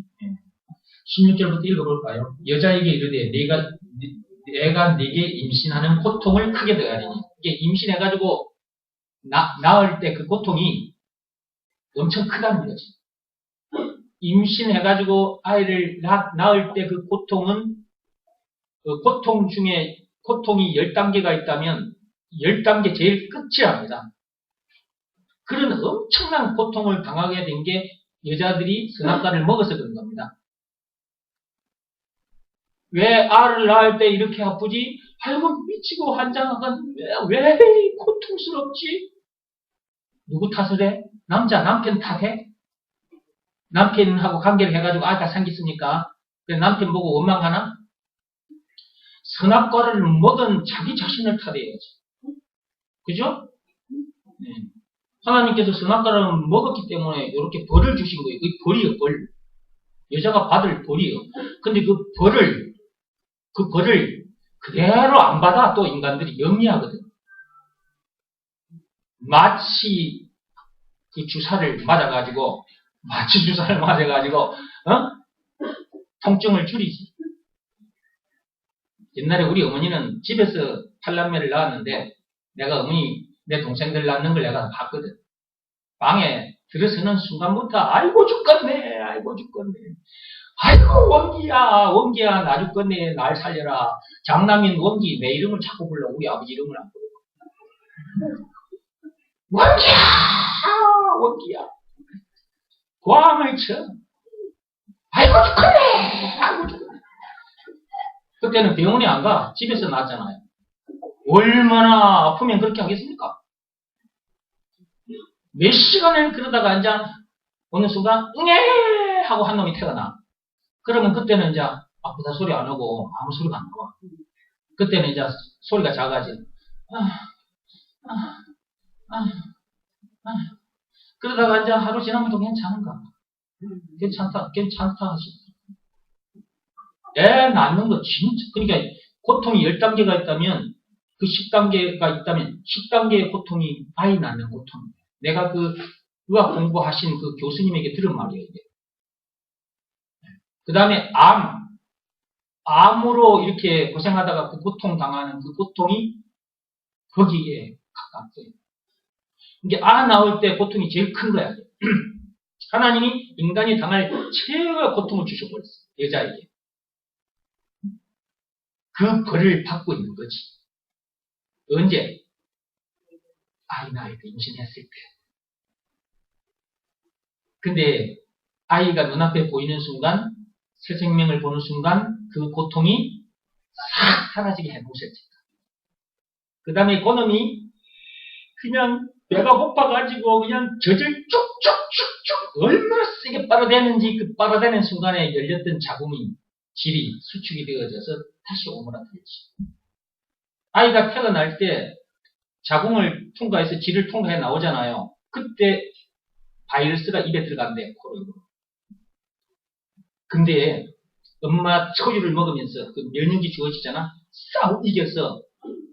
16절부터 읽어볼까요? 여자에게 이르되 내가 네게 임신하는 고통을 크게 더하리니 이게 임신해가지고 낳을 때 그 고통이 엄청 크다는 거지. 임신해가지고 아이를 낳을 때 그 고통은 그 고통 중에 고통이 10단계가 있다면 10단계 제일 끝이랍니다. 그런 엄청난 고통을 당하게 된 게 여자들이 선악과를 먹어서 그런 겁니다. 왜 알을 낳을 때 이렇게 아프지? 아이고 미치고 환장하건 왜 고통스럽지? 누구 탓을 해? 남편 탓해? 남편하고 관계를 해가지고 아이가 생겼으니까 남편 보고 원망하나? 선악과를 먹은 자기 자신을 탓해야지. 그죠? 네. 하나님께서 선악과를 먹었기 때문에 이렇게 벌을 주신 거예요. 그 벌이요, 벌. 여자가 받을 벌이요. 근데 그 벌을 그대로 안 받아 또 인간들이 영리하거든. 마치 그 주사를 맞아가지고 통증을 줄이지. 옛날에 우리 어머니는 집에서 8남매를 낳았는데 내가 어머니 내 동생들 낳는 걸 내가 봤거든. 방에 들어서는 순간부터 아이고 죽겠네. 아이고 원기야 나 죽겠네. 날 살려라. 장남인 원기 내 이름을 자꾸 불러. 우리 아버지 이름을 안 부르고. 원기야. 고함을 쳐. 아이고 죽겠네. 그때는 병원에 안 가. 집에서 낳았잖아요. 얼마나 아프면 그렇게 하겠습니까? 몇 시간을 그러다가 앉아 어느 순간 응애 하고 한 놈이 태어나. 그러면 그때는 이제 아프다 소리 안 하고 아무 소리가 안 나와. 그때는 이제 소리가 작아지. 그러다가 이제 하루 지나면 또 괜찮은가? 괜찮다 하시. 애 낳는 거 진짜, 그러니까 고통이 10단계가 있다면 그 10단계가 있다면 10단계의 고통이 아이 낳는 고통이에요. 내가 그 의학 공부하신 그 교수님에게 들은 말이에요. 그 다음에 암으로 이렇게 고생하다가 그 고통 당하는 그 고통이 거기에 가깝대요. 이게 낳을 때 고통이 제일 큰 거야. 하나님이 인간이 당할 최고의 고통을 주셔버렸어요. 여자에게. 그 벌을 받고 있는 거지. 언제? 아이 낳을 때 임신했을 때. 근데 아이가 눈앞에 보이는 순간, 새 생명을 보는 순간 그 고통이 싹 사라지게 해놓으셨지. 그 다음에 그놈이 그냥 배가 고파가지고 그냥 젖을 쭉쭉쭉쭉 얼마나 세게 빨아대는지 그 빨아대는 순간에 열렸던 자궁이 질이 수축이 되어져서 다시 오므라들지. 아이가 태어날 때 자궁을 통과해서 질을 통과해 나오잖아요. 그때 바이러스가 입에 들어간대, 코로. 근데 엄마 초유를 먹으면서 그 면역이 주어지잖아. 싹 이겨서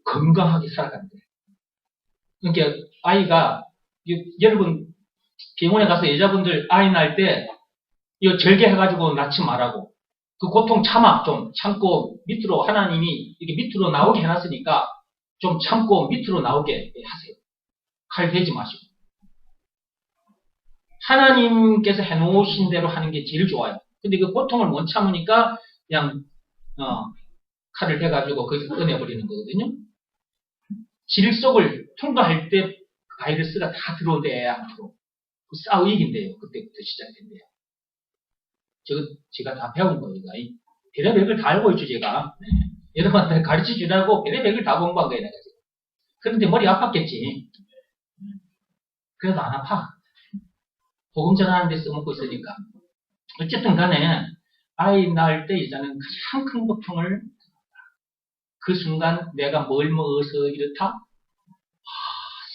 건강하게 살아간대. 그러니까 아이가, 여러분 병원에 가서 여자분들 아이 낳을 때 이거 절개해가지고 낳지 말라고. 그 고통 좀 참고 밑으로 하나님이 이렇게 밑으로 나오게 해놨으니까 좀 참고 밑으로 나오게 하세요. 칼 대지 마시고. 하나님께서 해놓으신 대로 하는 게 제일 좋아요. 근데 그 고통을 못 참으니까 그냥 칼을 대가지고 거기서 꺼내버리는 거거든요. 질 속을 통과할 때 바이러스가 다 들어오대 앞으로. 싸워 이긴대요. 그때부터 시작된대요. 제가 다 배운 거예요. 별의별 다 알고 있죠, 제가. 네. 여러분한테 가르쳐 주라고 별의별 다 공부한 거예요, 내가 지금. 그런데 머리 아팠겠지. 그래도 안 아파. 복음 전하는 데 써먹고 있으니까. 어쨌든 간에, 아이 낳을 때 여자는 가장 큰 고통을, 그 순간 내가 뭘 먹어서 이렇다?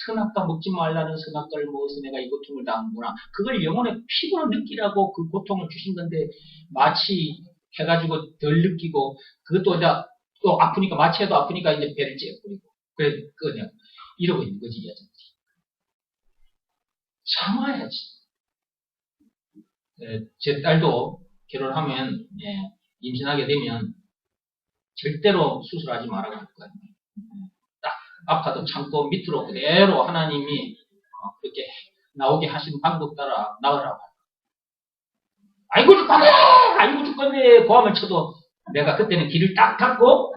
선악과 먹지 말라는 선악과를 먹어서 내가 이 고통을 당하는구나. 그걸 영혼의 피부로 느끼라고 그 고통을 주신 건데, 마취 해가지고 덜 느끼고, 그것도 이제 또 아프니까, 마취해도 아프니까 이제 배를 째버리고. 그래, 이러고 있는 거지, 여자들이. 참아야지. 제 딸도 결혼하면, 임신하게 되면 절대로 수술하지 말아야 할 거예요. 딱 아파도 참고 밑으로 그대로 하나님이 그렇게 나오게 하신 방법 따라 나으라고. 아이고 죽겠네! 아이고 죽겠네! 고함을 쳐도 내가 그때는 귀를 딱 닫고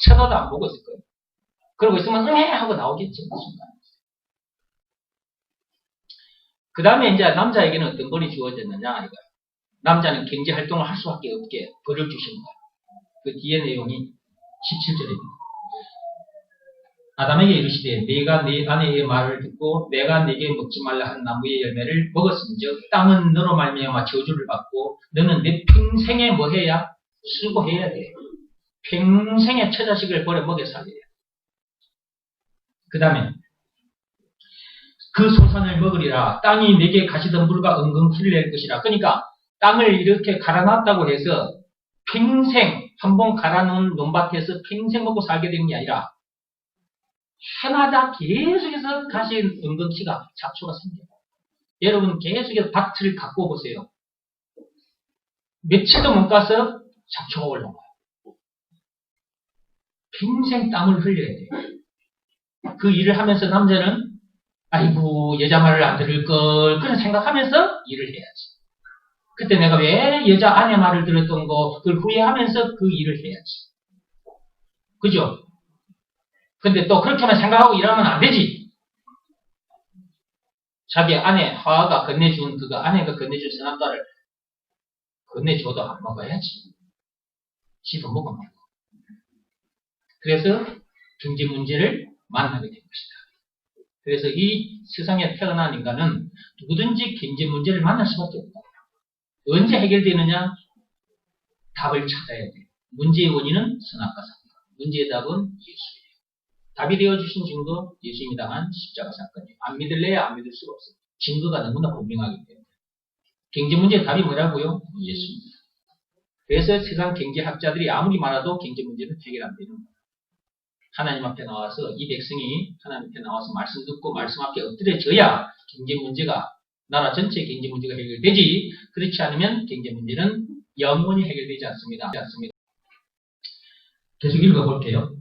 쳐다도 안 보고 있을 거예요. 그러고 있으면 하고 나오겠지. 그 순간. 그 다음에 이제 남자에게는 어떤 벌이 주어졌느냐 이거예요. 남자는 경제 활동을 할 수밖에 없게 벌을 주신 거예요. 그 뒤에 내용이 17절입니다. 아담에게 이르시되 네가 네 아내의 말을 듣고 내가 네게 먹지 말라 한 나무의 열매를 먹었은즉 땅은 너로 말미암아 저주를 받고 너는 내 평생에 뭐 해야? 수고해야 돼. 평생에 처자식을 버려 먹여 살려야 돼. 그 다음에 그 소산을 먹으리라. 땅이 내게 가시덤불과 은근 풀이 낼 것이라. 그러니까 땅을 이렇게 갈아놨다고 해서 평생 한 번 갈아놓은 논밭에서 평생 먹고 살게 되는 게 아니라 해마다 계속해서 가시 은근치가 잡초가 생겨요. 여러분 계속해서 밭을 갖고 보세요. 며칠도 못 가서 잡초가 올라와요. 평생 땀을 흘려야 돼요. 그 일을 하면서 남자는 아이고 여자 말을 안 들을 걸 그런 생각하면서 일을 해야지. 그때 내가 왜 여자 아내 말을 들었던 거 그걸 후회하면서 그 일을 해야지. 그죠? 근데 또 그렇게만 생각하고 일하면 안 되지. 자기 아내 하와가 건네준 그거 아내가 건네준 선악과를 건네줘도 안 먹어야지. 집어 먹어. 그래서 경제 문제를 만나게 된 것이다. 그래서 이 세상에 태어난 인간은 누구든지 경제 문제를 만날 수밖에 없다. 언제 해결되느냐? 답을 찾아야 돼. 문제의 원인은 선악과 사건. 문제의 답은 예수예요. 답이 되어주신 증거 예수님이 당한 십자가 사건이에요. 안 믿을래야 안 믿을 수가 없어요. 증거가 너무나 분명하기 때문에. 경제 문제의 답이 뭐라고요? 예수입니다. 그래서 세상 경제학자들이 아무리 많아도 경제 문제는 해결 안 되는 거예요. 하나님 앞에 나와서 이 백성이 하나님 앞에 나와서 말씀 듣고 말씀 앞에 엎드려져야 경제 문제가 나라 전체의 경제 문제가 해결되지. 그렇지 않으면 경제 문제는 영원히 해결되지 않습니다. 계속 읽어볼게요.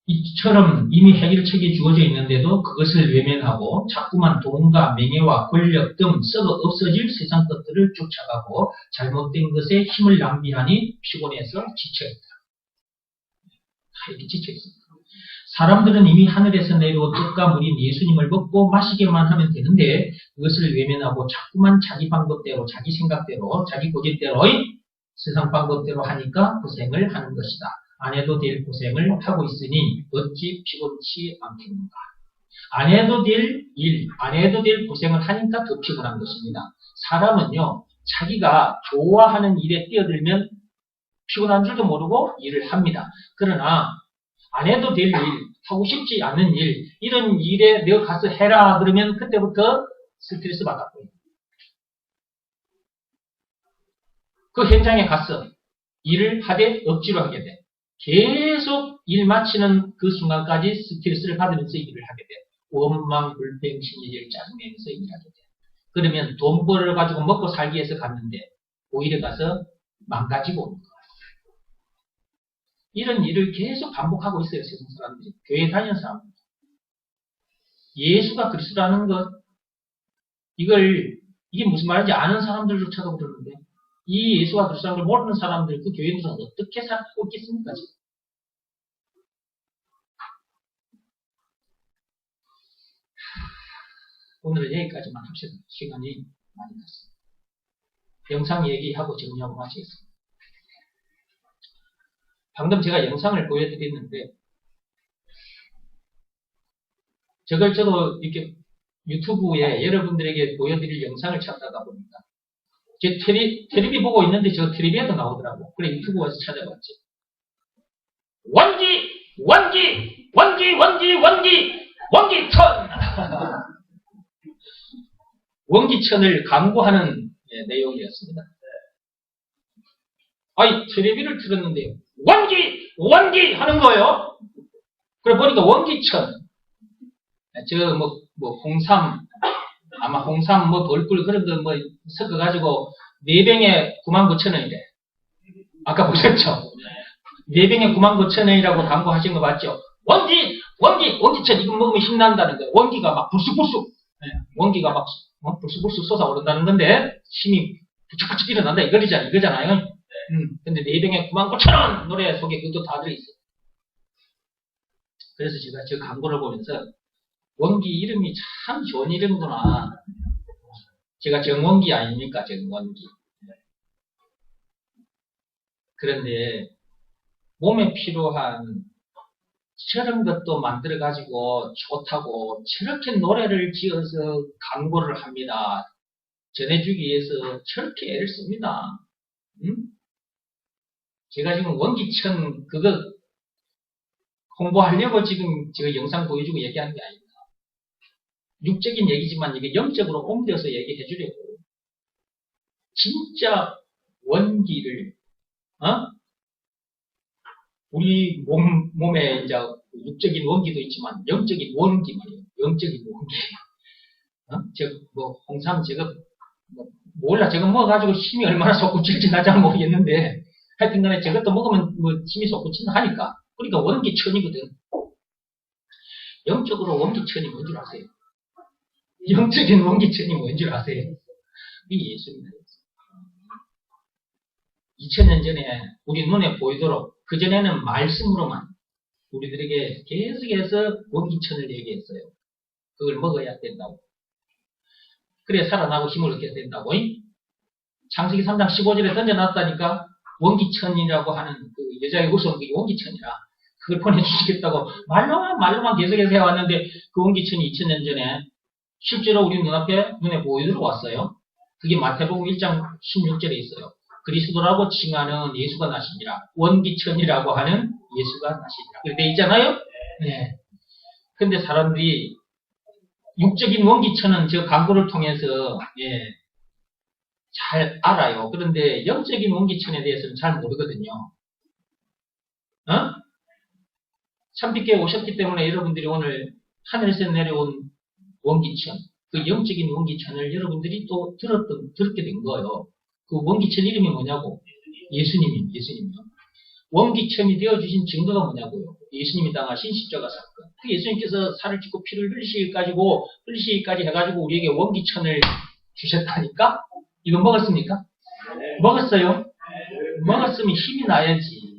이처럼 이미 해결책이 주어져 있는데도 그것을 외면하고 자꾸만 돈과 명예와 권력 등 썩어 없어질 세상 것들을 쫓아가고 잘못된 것에 힘을 낭비하니 피곤해서 지쳐있다. 다 이렇게 지쳐있습니다. 사람들은 이미 하늘에서 내려온 떡과 물인 예수님을 먹고 마시기만 하면 되는데 그것을 외면하고 자꾸만 자기 방법대로 자기 생각대로 자기 고집대로 세상 방법대로 하니까 고생을 하는 것이다. 안 해도 될 고생을 하고 있으니 어찌 피곤치 않겠는가. 안 해도 될 일, 안 해도 될 고생을 하니까 더 피곤한 것입니다. 사람은요, 자기가 좋아하는 일에 뛰어들면 피곤한 줄도 모르고 일을 합니다. 그러나 안 해도 될 일, 하고 싶지 않은 일, 이런 일에 내가 가서 해라 그러면 그때부터 스트레스 받았고요. 그 현장에 가서 일을 하되 억지로 하게 돼. 계속 일 마치는 그 순간까지 스트레스를 받으면서 일을 하게 돼. 원망, 불평, 심리를 짜증내면서 일을 하게 돼. 그러면 돈 벌어가지고 먹고 살기 위해서 갔는데 오히려 가서 망가지고 오는 거예요. 이런 일을 계속 반복하고 있어요. 세상 사람들이. 교회 다니는 사람들. 예수가 그리스도라는 것, 이게 무슨 말인지 아는 사람들조차도 그러는데 이 예수가 그리스도라는 걸 모르는 사람들, 그 교회에서는 어떻게 살고 있겠습니까? 지금? 오늘은 여기까지만 합시다. 시간이 많이 갔습니다. 영상 얘기하고 정리하고 마치겠습니다. 방금 제가 영상을 보여드렸는데 저걸 저도 이렇게 유튜브에 여러분들에게 보여드릴 영상을 찾다가 보니까 제 텔레비 보고 있는데 저 텔레비에도 나오더라고. 그래 유튜브에서 찾아봤지. 원기천! 원기천을 광고하는 내용이었습니다. 아니 텔레비를 틀었는데요. 원기 하는 거예요. 그래 보니까 원기천. 홍삼, 아마 홍삼, 벌꿀, 그런 거 섞어가지고, 4병에 99,000원이래. 아까 보셨죠? 4병에 99,000원이라고 광고하신 거 봤죠? 원기천, 이거 먹으면 힘난다는 거예요. 원기가 막 불쑥불쑥, 원기가 막, 불쑥불쑥 솟아오른다는 건데, 힘이 부쩍부쩍 일어난다, 이거잖아요. 근데 4병에 99,000원 노래 속에 그것도 다 들어있어요. 그래서 제가 저 광고를 보면서, 원기 이름이 참 좋은 이름이구나. 제가 정원기 아닙니까? 정원기. 그런데 몸에 필요한 저런 것도 만들어가지고 좋다고 저렇게 노래를 지어서 광고를 합니다. 전해주기 위해서 저렇게 애를 씁니다. 제가 지금 원기천 그거 홍보하려고 지금 제가 영상 보여주고 얘기하는 게 아닙니다. 육적인 얘기지만 이게 영적으로 옮겨서 얘기해 주려고. 진짜 원기를, 우리 몸에 이제 육적인 원기도 있지만 영적인 원기 말이에요. 영적인 원기. 홍삼 제가, 몰라. 제가 먹어가지고 힘이 얼마나 솟구칠지 나 잘 모르겠는데, 하여튼 간에 저것도 먹으면 힘이 솟구친다 하니까. 그러니까 원기천이거든. 영적으로 원기천이 뭔 줄 아세요? 영적인 원기천이 뭔 줄 아세요? 이 예수입니다. 2000년 전에 우리 눈에 보이도록 그전에는 말씀으로만 우리들에게 계속해서 원기천을 얘기했어요. 그걸 먹어야 된다고. 그래 살아나고 힘을 얻게 된다고. 창세기 3장 15절에 던져놨다니까. 원기천이라고 하는 그 여자의 우선국이 원기천이라. 그걸 보내주시겠다고 말로만 계속해서 해왔는데 그 원기천이 2000년 전에 실제로 우리 눈에 보이도록 왔어요. 그게 마태복음 1장 16절에 있어요. 그리스도라고 칭하는 예수가 나시니라. 원기천이라고 하는 예수가 나시니라. 그렇게 있잖아요? 네. 근데 사람들이 육적인 원기천은 저 광고를 통해서, 잘 알아요. 그런데 영적인 원기천에 대해서는 잘 모르거든요. 참빛교회 오셨기 때문에 여러분들이 오늘 하늘에서 내려온 원기천, 그 영적인 원기천을 여러분들이 또 들었게 된 거예요. 그 원기천 이름이 뭐냐고? 예수님이요. 원기천이 되어주신 증거가 뭐냐고요? 예수님이 당하신 십자가 사건. 그 예수님께서 살을 찢고 피를 흘리시기까지 해가지고 우리에게 원기천을 주셨다니까? 이거 먹었습니까? 먹었어요? 먹었으면 힘이 나야지.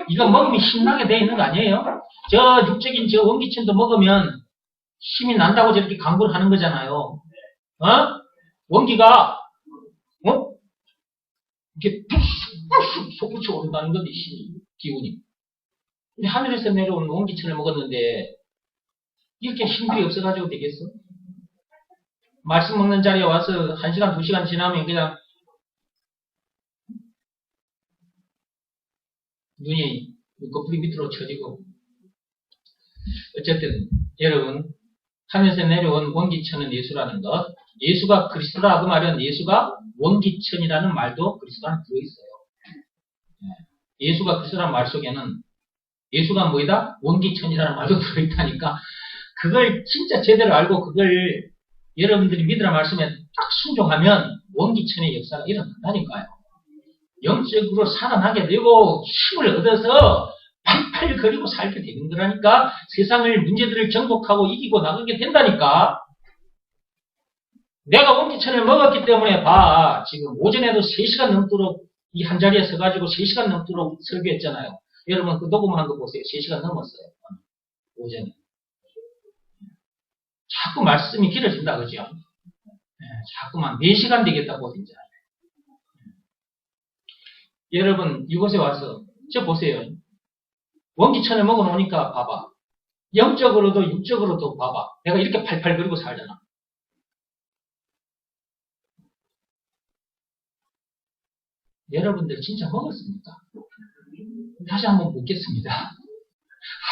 이거 먹으면 힘나게 돼 있는 거 아니에요? 저 육적인 저 원기천도 먹으면 힘이 난다고 저렇게 광고를 하는 거잖아요. 원기가, 이렇게 푹 솟구쳐 오른다는 건데, 기운이. 근데 하늘에서 내려온 원기천을 먹었는데, 이렇게 힘들이 없어가지고 되겠어? 말씀 먹는 자리에 와서 1시간, 2시간 지나면 그냥, 눈이 눈꺼풀이 밑으로 쳐지고. 어쨌든, 여러분, 하늘에서 내려온 원기천은 예수라는 것. 예수가 그리스도라 그 말은 예수가 원기천이라는 말도 그리스도 안에 들어있어요. 예수가 그리스도라는 말 속에는 예수가 뭐이다? 원기천이라는 말도 들어있다니까. 그걸 진짜 제대로 알고 그걸 여러분들이 믿으라 말씀에 딱 순종하면 원기천의 역사가 일어난다니까요. 영적으로 살아나게 되고 힘을 얻어서 팔팔 거리고 살게 되는 거라니까. 세상을 문제들을 정복하고 이기고 나가게 된다니까. 내가 원기천을 먹었기 때문에 봐. 지금 오전에도 3시간 넘도록 이 한 자리에 서가지고 3시간 넘도록 설교했잖아요. 여러분 그 녹음한 거 보세요. 3시간 넘었어요. 오전에. 자꾸 말씀이 길어진다 그죠? 자꾸만 4시간 되겠다고 이제. 여러분 이곳에 와서 저 보세요. 원기천을 먹어놓으니까 봐봐. 영적으로도 육적으로도 봐봐. 내가 이렇게 팔팔 거리고 살잖아. 여러분들 진짜 먹었습니까? 다시 한번 묻겠습니다.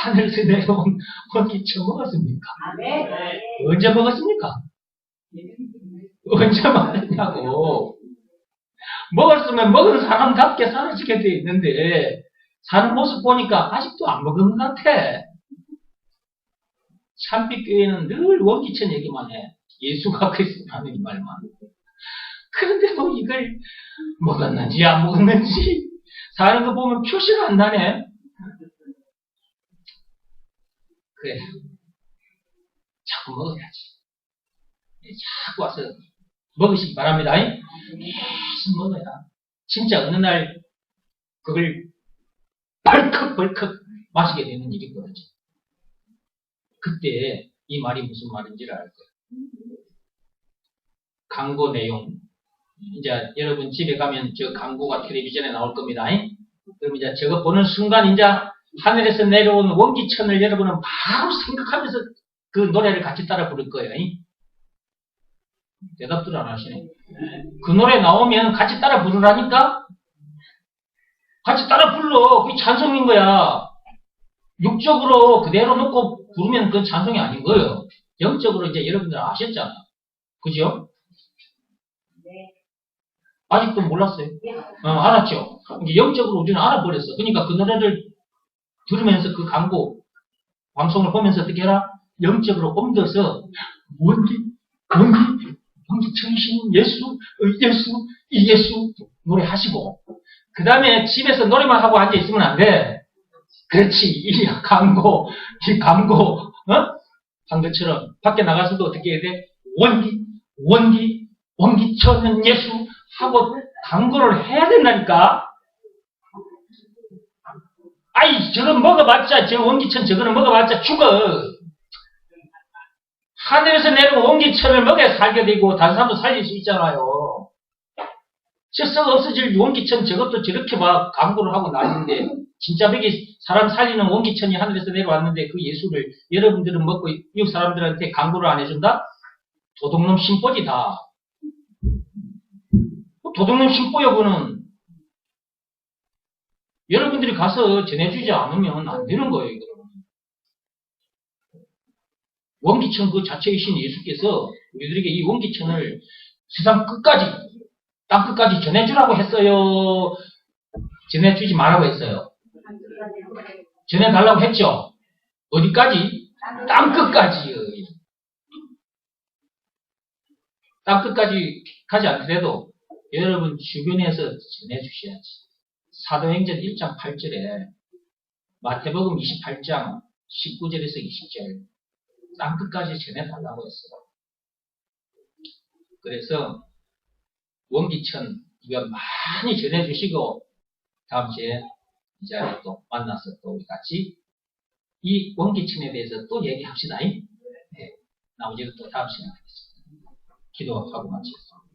하늘에서 내려온 원기천 먹었습니까? 언제 먹었습니까? 언제 먹었냐고. 먹었으면 먹은 사람답게 살아지게 돼 있는데 사는 모습 보니까 아직도 안 먹은 것 같아. 참빛교회는 늘 원기천 얘기만 해. 예수가 그리스도라는 이 말만. 그런데도 이걸 먹었는지 안 먹었는지 사는 거 보면 표시가 안 나네. 그래. 자꾸 먹어야지. 자꾸 와서 먹으시기 바랍니다. 계속 먹어야. 진짜 어느 날 그걸 벌컥벌컥 마시게 되는 일이 벌어져. 그때 이 말이 무슨 말인지를 알 거예요. 광고 내용. 이제 여러분 집에 가면 저 광고가 텔레비전에 나올 겁니다. 그럼 이제 저거 보는 순간 이제 하늘에서 내려온 원기천을 여러분은 바로 생각하면서 그 노래를 같이 따라 부를 거예요. 대답들 안 하시네. 그 노래 나오면 같이 따라 부르라니까? 같이 따라 불러. 그게 찬송인 거야. 육적으로 그대로 놓고 부르면 그건 찬송이 아닌 거예요. 영적으로 이제 여러분들 아셨잖아. 그죠? 아직도 몰랐어요. 알았죠? 이제 영적으로 우리는 알아버렸어. 그러니까 그 노래를 들으면서 그 광고, 방송을 보면서 어떻게 해라? 영적으로 옮겨서 원기천이신 예수, 이 예수 노래하시고 그 다음에 집에서 노래만 하고 앉아있으면 안 돼. 그렇지. 이 광고, 한 것처럼 밖에 나가서도 어떻게 해야 돼? 원기천은 예수 하고 광고를 해야 된다니까. 아이, 저거 먹어봤자, 저 원기천 저거는 먹어봤자 죽어. 하늘에서 내려온 원기천을 먹어야 살게 되고 다른 사람도 살릴 수 있잖아요. 저 썩 없어질 원기천 저것도 저렇게 막 광고를 하고 난리인데 진짜 여기 사람 살리는 원기천이 하늘에서 내려왔는데 그 예수를 여러분들은 먹고 이웃 사람들한테 광고를 안 해준다? 도둑놈 심보지 다. 도둑놈 심보요 그는. 여러분들이 가서 전해주지 않으면 안 되는 거예요. 이거는. 원기천 그 자체이신 예수께서 우리들에게 이 원기천을 세상 끝까지 땅 끝까지 전해주라고 했어요? 전해주지 말라고 했어요? 전해달라고 했죠? 어디까지? 땅 끝까지요. 땅 끝까지 가지 않더라도 여러분 주변에서 전해주셔야지. 사도행전 1장 8절에 마태복음 28장 19절에서 20절 땅 끝까지 전해달라고 했어요. 그래서 원기천 이거 많이 전해주시고 다음 주에 이 자리에 또 만나서 또 우리 같이 이 원기천에 대해서 또 얘기합시다. 네. 나머지는 또 다음 시간에 하겠습니다. 기도하고 마치겠습니다.